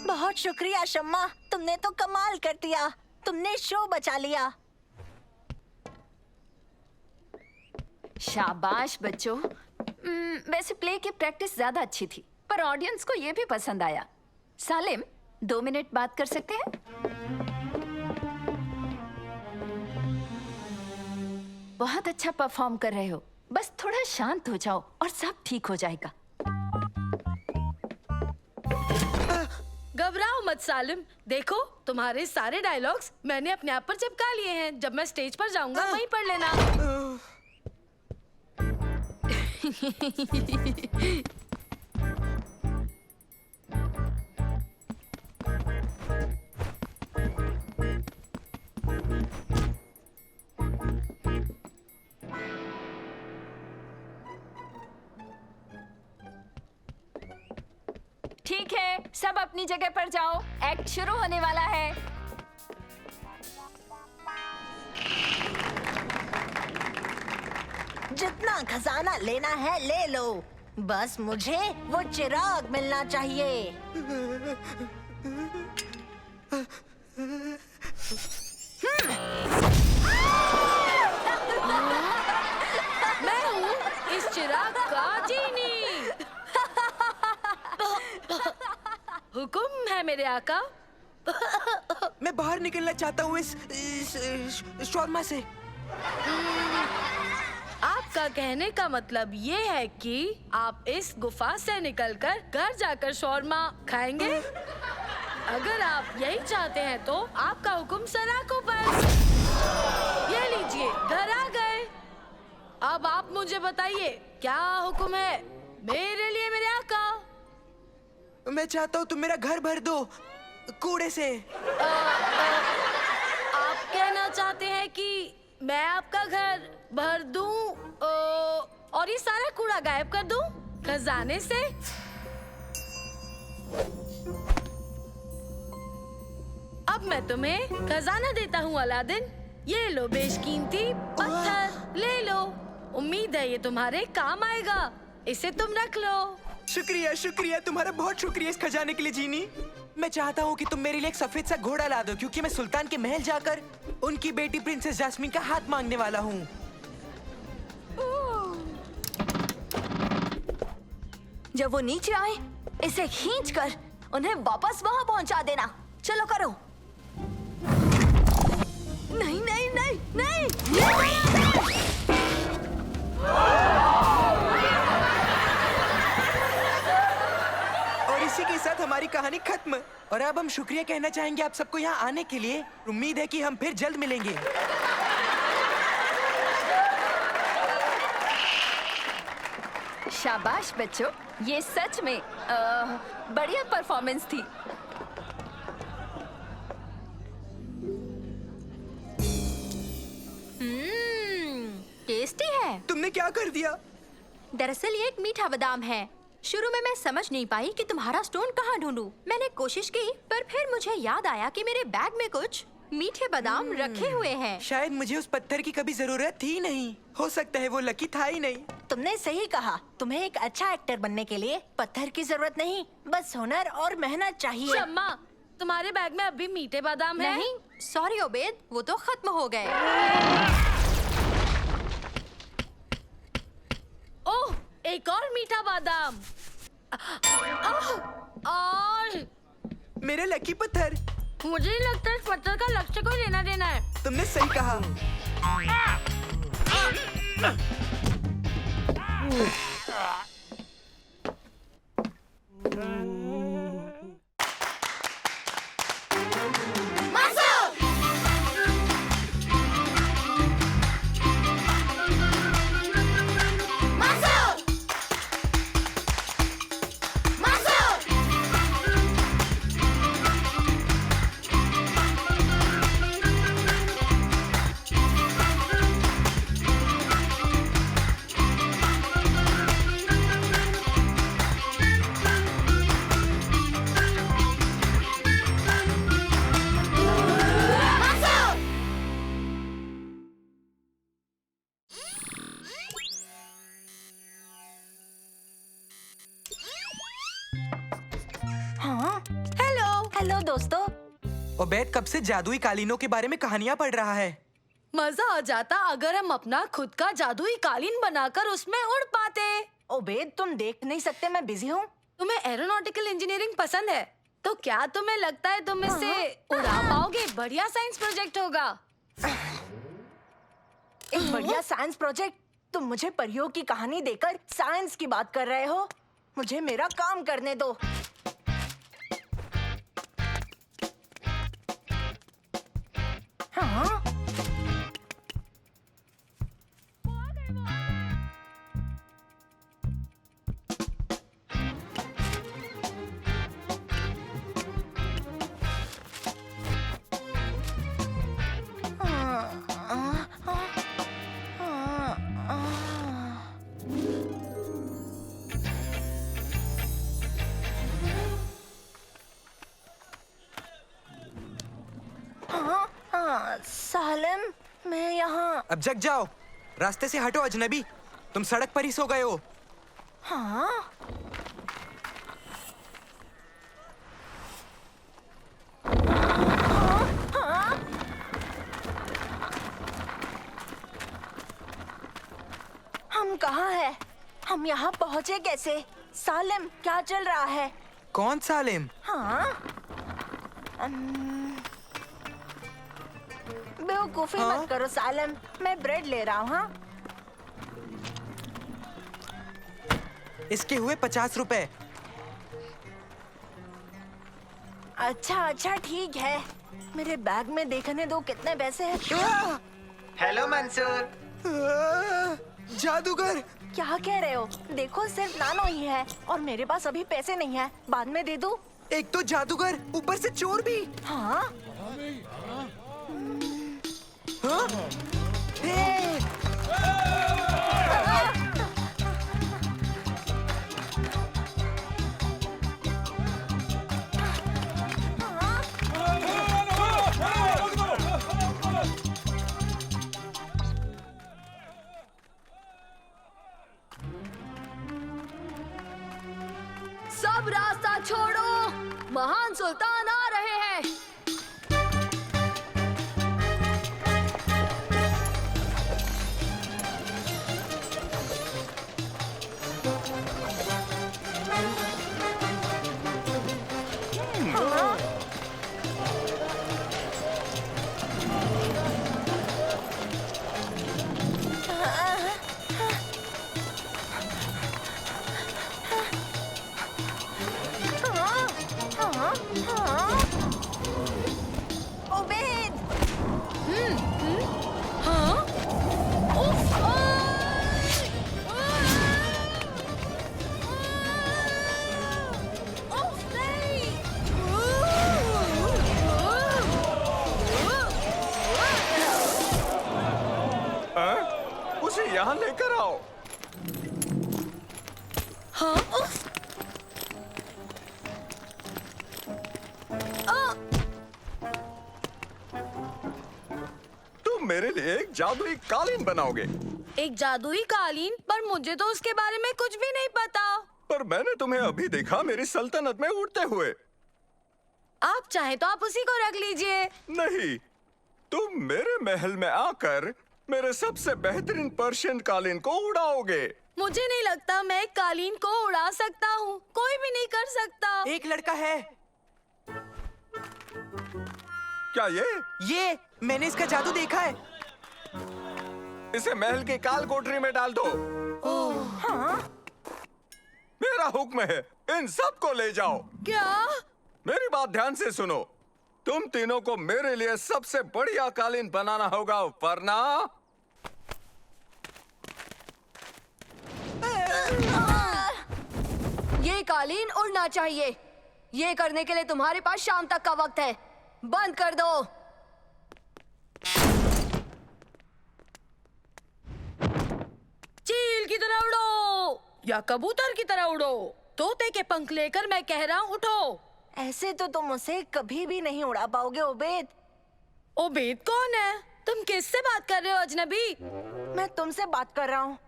बहुत शुक्रिया शम्मा, तुमने तो कमाल कर दिया। तुमने शो बचा लिया। शाबाश बच्चों। वैसे प्ले की प्रैक्टिस ज्यादा अच्छी थी, पर ऑडियंस को ये भी पसंद आया। सालिम, 2 मिनट बात कर सकते हैं? बहुत अच्छा परफॉर्म कर रहे हो, बस थोड़ा शांत हो जाओ और सब ठीक हो जाएगा। घबराओ मत सालिम, देखो तुम्हारे सारे डायलॉग्स मैंने अपने आप पर चिपका लिए हैं। जब मैं स्टेज पर जाऊंगा वहीं पढ़ लेना। ठीक है, सब अपनी जगह पर जाओ, एक्ट शुरू होने वाला है। जितना खजाना लेना है ले लो, बस मुझे वो चिराग मिलना चाहिए। मैं हूँ इस चिराग का जीनी। हुक्म है मेरे आका। मैं बाहर निकलना चाहता हूँ इस शौर्मा से। आपका कहने का मतलब ये है कि आप इस गुफा से निकलकर घर जाकर शौरमा खाएंगे? अगर आप यही चाहते हैं तो आपका हुक्म सराखों पर। ये लीजिए, घर आ गए। अब आप मुझे बताइए क्या हुक्म है मेरे लिए मेरे आका? मैं चाहता हूँ तुम मेरा घर भर दो कूड़े से। आप कहना चाहते हैं कि मैं आपका घर भर दूं और ये सारा कूड़ा गायब कर दूं खजाने से? अब मैं तुम्हें खजाना देता हूँ अलादीन। ये लो बेशकीमती पत्थर, ले लो। उम्मीद है ये तुम्हारे काम आएगा। इसे तुम रख लो। शुक्रिया शुक्रिया, तुम्हारा बहुत शुक्रिया इस खजाने के लिए जीनी। मैं चाहता हूँ कि तुम मेरे लिए एक सफेद सा घोड़ा ला दो, क्योंकि मैं सुल्तान के महल जाकर उनकी बेटी प्रिंसेस जास्मीन का हाथ मांगने वाला हूँ। जब वो नीचे आए, इसे खींचकर उन्हें वापस वहां पहुंचा देना। चलो करो। नहीं नहीं नहीं नहीं, और इसी के साथ हमारी कहानी खत्म। और अब हम शुक्रिया कहना चाहेंगे आप सबको यहाँ आने के लिए। उम्मीद है कि हम फिर जल्द मिलेंगे। शाबाश बच्चों, ये सच में बढ़िया परफॉर्मेंस थी। टेस्टी है। तुमने क्या कर दिया? दरअसल ये एक मीठा बादाम है। शुरू में मैं समझ नहीं पाई कि तुम्हारा स्टोन कहाँ ढूंढूं। मैंने कोशिश की, पर फिर मुझे याद आया कि मेरे बैग में कुछ मीठे बादाम रखे हुए हैं। शायद मुझे उस पत्थर की कभी जरूरत थी नहीं। हो सकता है वो लकी था ही नहीं। तुमने सही कहा। तुम्हें एक अच्छा एक्टर बनने के लिए पत्थर की जरूरत नहीं, बस हुनर और मेहनत चाहिए। शम्मा, तुम्हारे बैग में अभी मीठे बादाम हैं? नहीं, सॉरी ओबेद, वो तो खत्म हो गए। ओह, एक और मीठा बादाम। और मेरे लकी पत्थर। मुझे नहीं लगता इस पत्थर का लक्ष्य को लेना देना है। तुमने सही कहा। हेलो दोस्तों। ओबेद कब से जादुई कालीनों के बारे में कहानियाँ पढ़ रहा है। मजा आ जाता अगर हम अपना खुद का जादुई कालीन बनाकर उसमें उड़ पाते। ओबेद, तुम देख नहीं सकते मैं बिजी हूँ। तुम्हें एरोनॉटिकल इंजीनियरिंग पसंद है, तो क्या तुम्हें लगता है तुम इसे उड़ा पाओगे? बढ़िया साइंस प्रोजेक्ट होगा। एक बढ़िया साइंस प्रोजेक्ट? तुम मुझे परियों की कहानी देकर साइंस की बात कर रहे हो? मुझे मेरा काम करने दो। हाँ? सालिम, मैं यहाँ। अब जग जाओ, रास्ते से हटो अजनबी। तुम सड़क पर ही सो गए हो। हाँ? हम कहाँ हैं? हम यहाँ पहुँचे कैसे? सालिम, क्या चल रहा है? कौन सालिम? हाँ? बेवकूफी मत करो सालिम, मैं ब्रेड ले रहा हूँ। हाँ? इसके हुए 50 रुपए। अच्छा अच्छा ठीक है, मेरे बैग में देखने दो कितने पैसे हैं। हेलो मंसूर। जादूगर। क्या कह रहे हो? देखो सिर्फ नानो ही है और मेरे पास अभी पैसे नहीं है, बाद में दे दूं। एक तो जादूगर, ऊपर से चोर भी। हाँ? हाँ? सब रास्ता छोड़ो, महान सुल्तान आ रहे हैं। ओबेद! हाँ? उफ! उफ, नहीं! उसे यहाँ लेकर आओ। हाँ? उफ! तुम मेरे लिए एक जादुई कालीन बनाओगे। एक जादुई कालीन? पर मुझे तो उसके बारे में कुछ भी नहीं पता। पर मैंने तुम्हें अभी देखा मेरी सल्तनत में उड़ते हुए। आप चाहे तो आप उसी को रख लीजिए। नहीं, तुम मेरे महल में आकर मेरे सबसे बेहतरीन पर्शियन कालीन को उड़ाओगे। मुझे नहीं लगता मैं एक कालीन को उड़ा सकता हूँ। कोई भी नहीं कर सकता। एक लड़का है। क्या ये मैंने इसका जादू देखा है। इसे महल की काल कोठरी में डाल दो। मेरा हुक्म है, इन सबको ले जाओ। क्या? मेरी बात ध्यान से सुनो। तुम तीनों को मेरे लिए सबसे बढ़िया कालीन बनाना होगा, वरना ये कालीन उड़ना चाहिए। ये करने के लिए तुम्हारे पास शाम तक का वक्त है। बंद कर दो। चील की तरह उड़ो या कबूतर की तरह उड़ो। तोते के पंख लेकर मैं कह रहा हूँ, उठो। ऐसे तो तुम उसे कभी भी नहीं उड़ा पाओगे ओबेद। ओबेद कौन है? तुम किससे बात कर रहे हो अजनबी? मैं तुमसे बात कर रहा हूँ।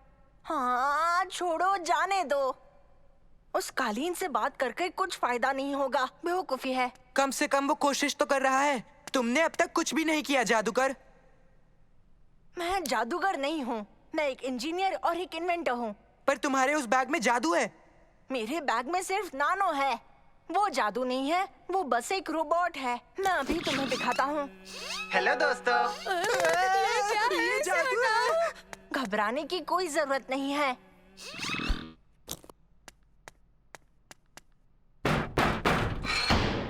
हाँ, छोड़ो, जाने दो। उस कालीन से बात करके कुछ फायदा नहीं होगा, बेवकूफी है। कम से कम वो कोशिश तो कर रहा है। तुमने अब तक कुछ भी नहीं किया जादूगर। मैं जादूगर नहीं हूँ, मैं एक इंजीनियर और एक इन्वेंटर हूँ। पर तुम्हारे उस बैग में जादू है। मेरे बैग में सिर्फ नानो है। वो जादू नहीं है, वो बस एक रोबोट है। मैं अभी तुम्हें दिखाता हूँ। हेलो दोस्तों। ये जादू है। घबराने की कोई जरूरत नहीं है।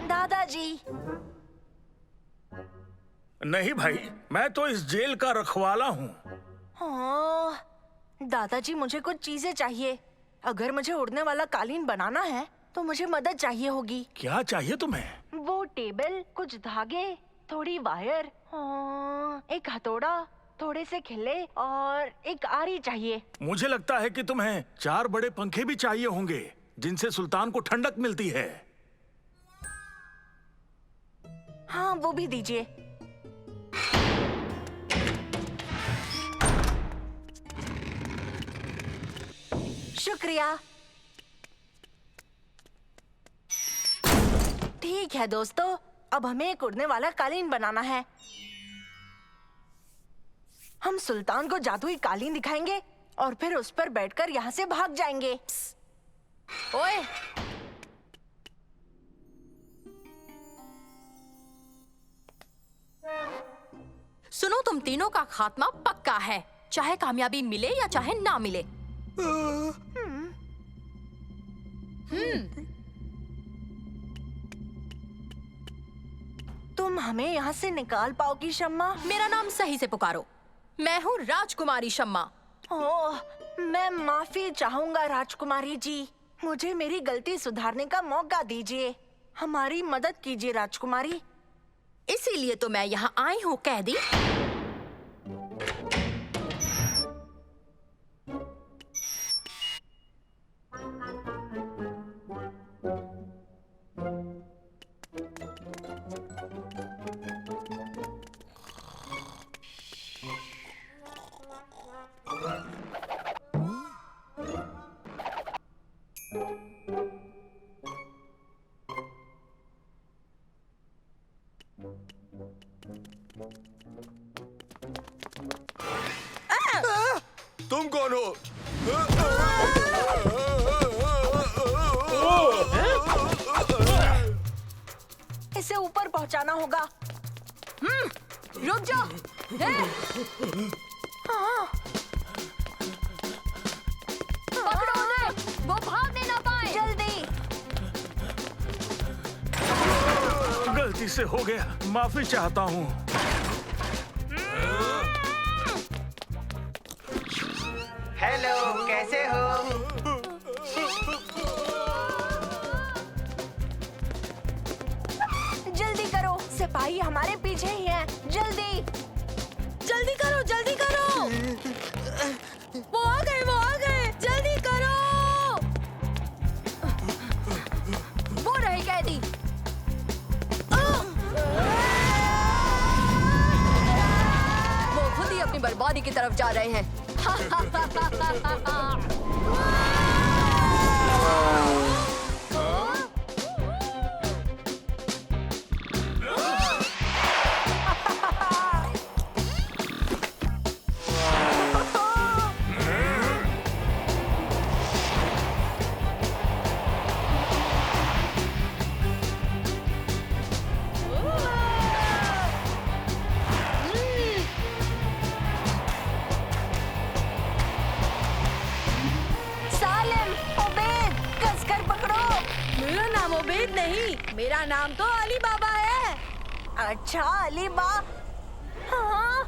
दादाजी, नहीं भाई, मैं तो इस जेल का रखवाला हूँ। हाँ, दादाजी मुझे कुछ चीजें चाहिए। अगर मुझे उड़ने वाला कालीन बनाना है तो मुझे मदद चाहिए होगी। क्या चाहिए तुम्हें? वो टेबल, कुछ धागे, थोड़ी वायर, एक हथौड़ा, थोड़े से खिल्ले और एक आरी चाहिए। मुझे लगता है कि तुम्हें 4 बड़े पंखे भी चाहिए होंगे, जिनसे सुल्तान को ठंडक मिलती है। हाँ, वो भी दीजिए। शुक्रिया। ठीक है दोस्तों, अब हमें एक उड़ने वाला कालीन बनाना है। हम सुल्तान को जादुई कालीन दिखाएंगे और फिर उस पर बैठकर यहाँ से भाग जाएंगे। ओए, सुनो, तुम तीनों का खात्मा पक्का है, चाहे कामयाबी मिले या चाहे ना मिले। तुम हमें यहाँ से निकाल पाओगी शम्मा? मेरा नाम सही से पुकारो। मैं हूँ राजकुमारी शम्मा। ओह, मैं माफी चाहूंगा राजकुमारी जी। मुझे मेरी गलती सुधारने का मौका दीजिए। हमारी मदद कीजिए राजकुमारी। इसीलिए तो मैं यहाँ आई हूँ कैदी। पकड़ो उन्हें, वो भागने ना पाए। जल्दी। गलती से हो गया, माफी चाहता हूँ। हेलो, कैसे हो? जल्दी करो, सिपाही हमारे पीछे ही हैं। जल्दी। जल्दी करो, जल्दी करो। वो आ गए, जल्दी करो। वो रहे कैदी। वो खुद ही अपनी बर्बादी की तरफ जा रहे हैं। सालिम, उबैद, कसकर पकड़ो। मेरा नाम उबैद नहीं, मेरा नाम तो अली बाबा है। अच्छा, अली बा। हाँ।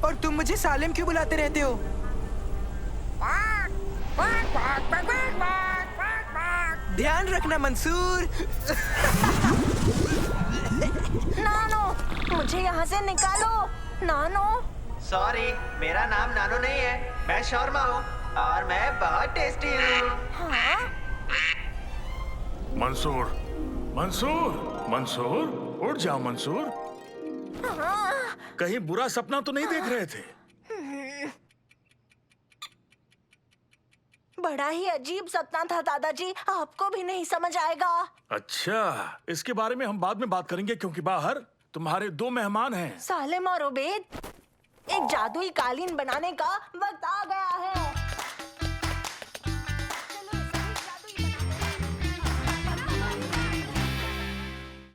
और तुम मुझे सालिम क्यों बुलाते रहते हो? ध्यान रखना मंसूर। नानो, मुझे यहाँ से निकालो। नानो। सॉरी, मेरा नाम नानो नहीं है, मैं शौर्मा हूँ और मैं बहुत टेस्टी हूँ। हाँ? मंसूर, मंसूर, मंसूर, उठ जाओ मंसूर। हाँ? कहीं बुरा सपना तो नहीं देख रहे थे? बड़ा ही अजीब सपना था दादाजी, आपको भी नहीं समझ आएगा। अच्छा, इसके बारे में हम बाद में बात करेंगे क्योंकि बाहर तुम्हारे 2 मेहमान हैं। सालिम और उबैद, एक जादुई कालीन बनाने का वक्त आ गया है।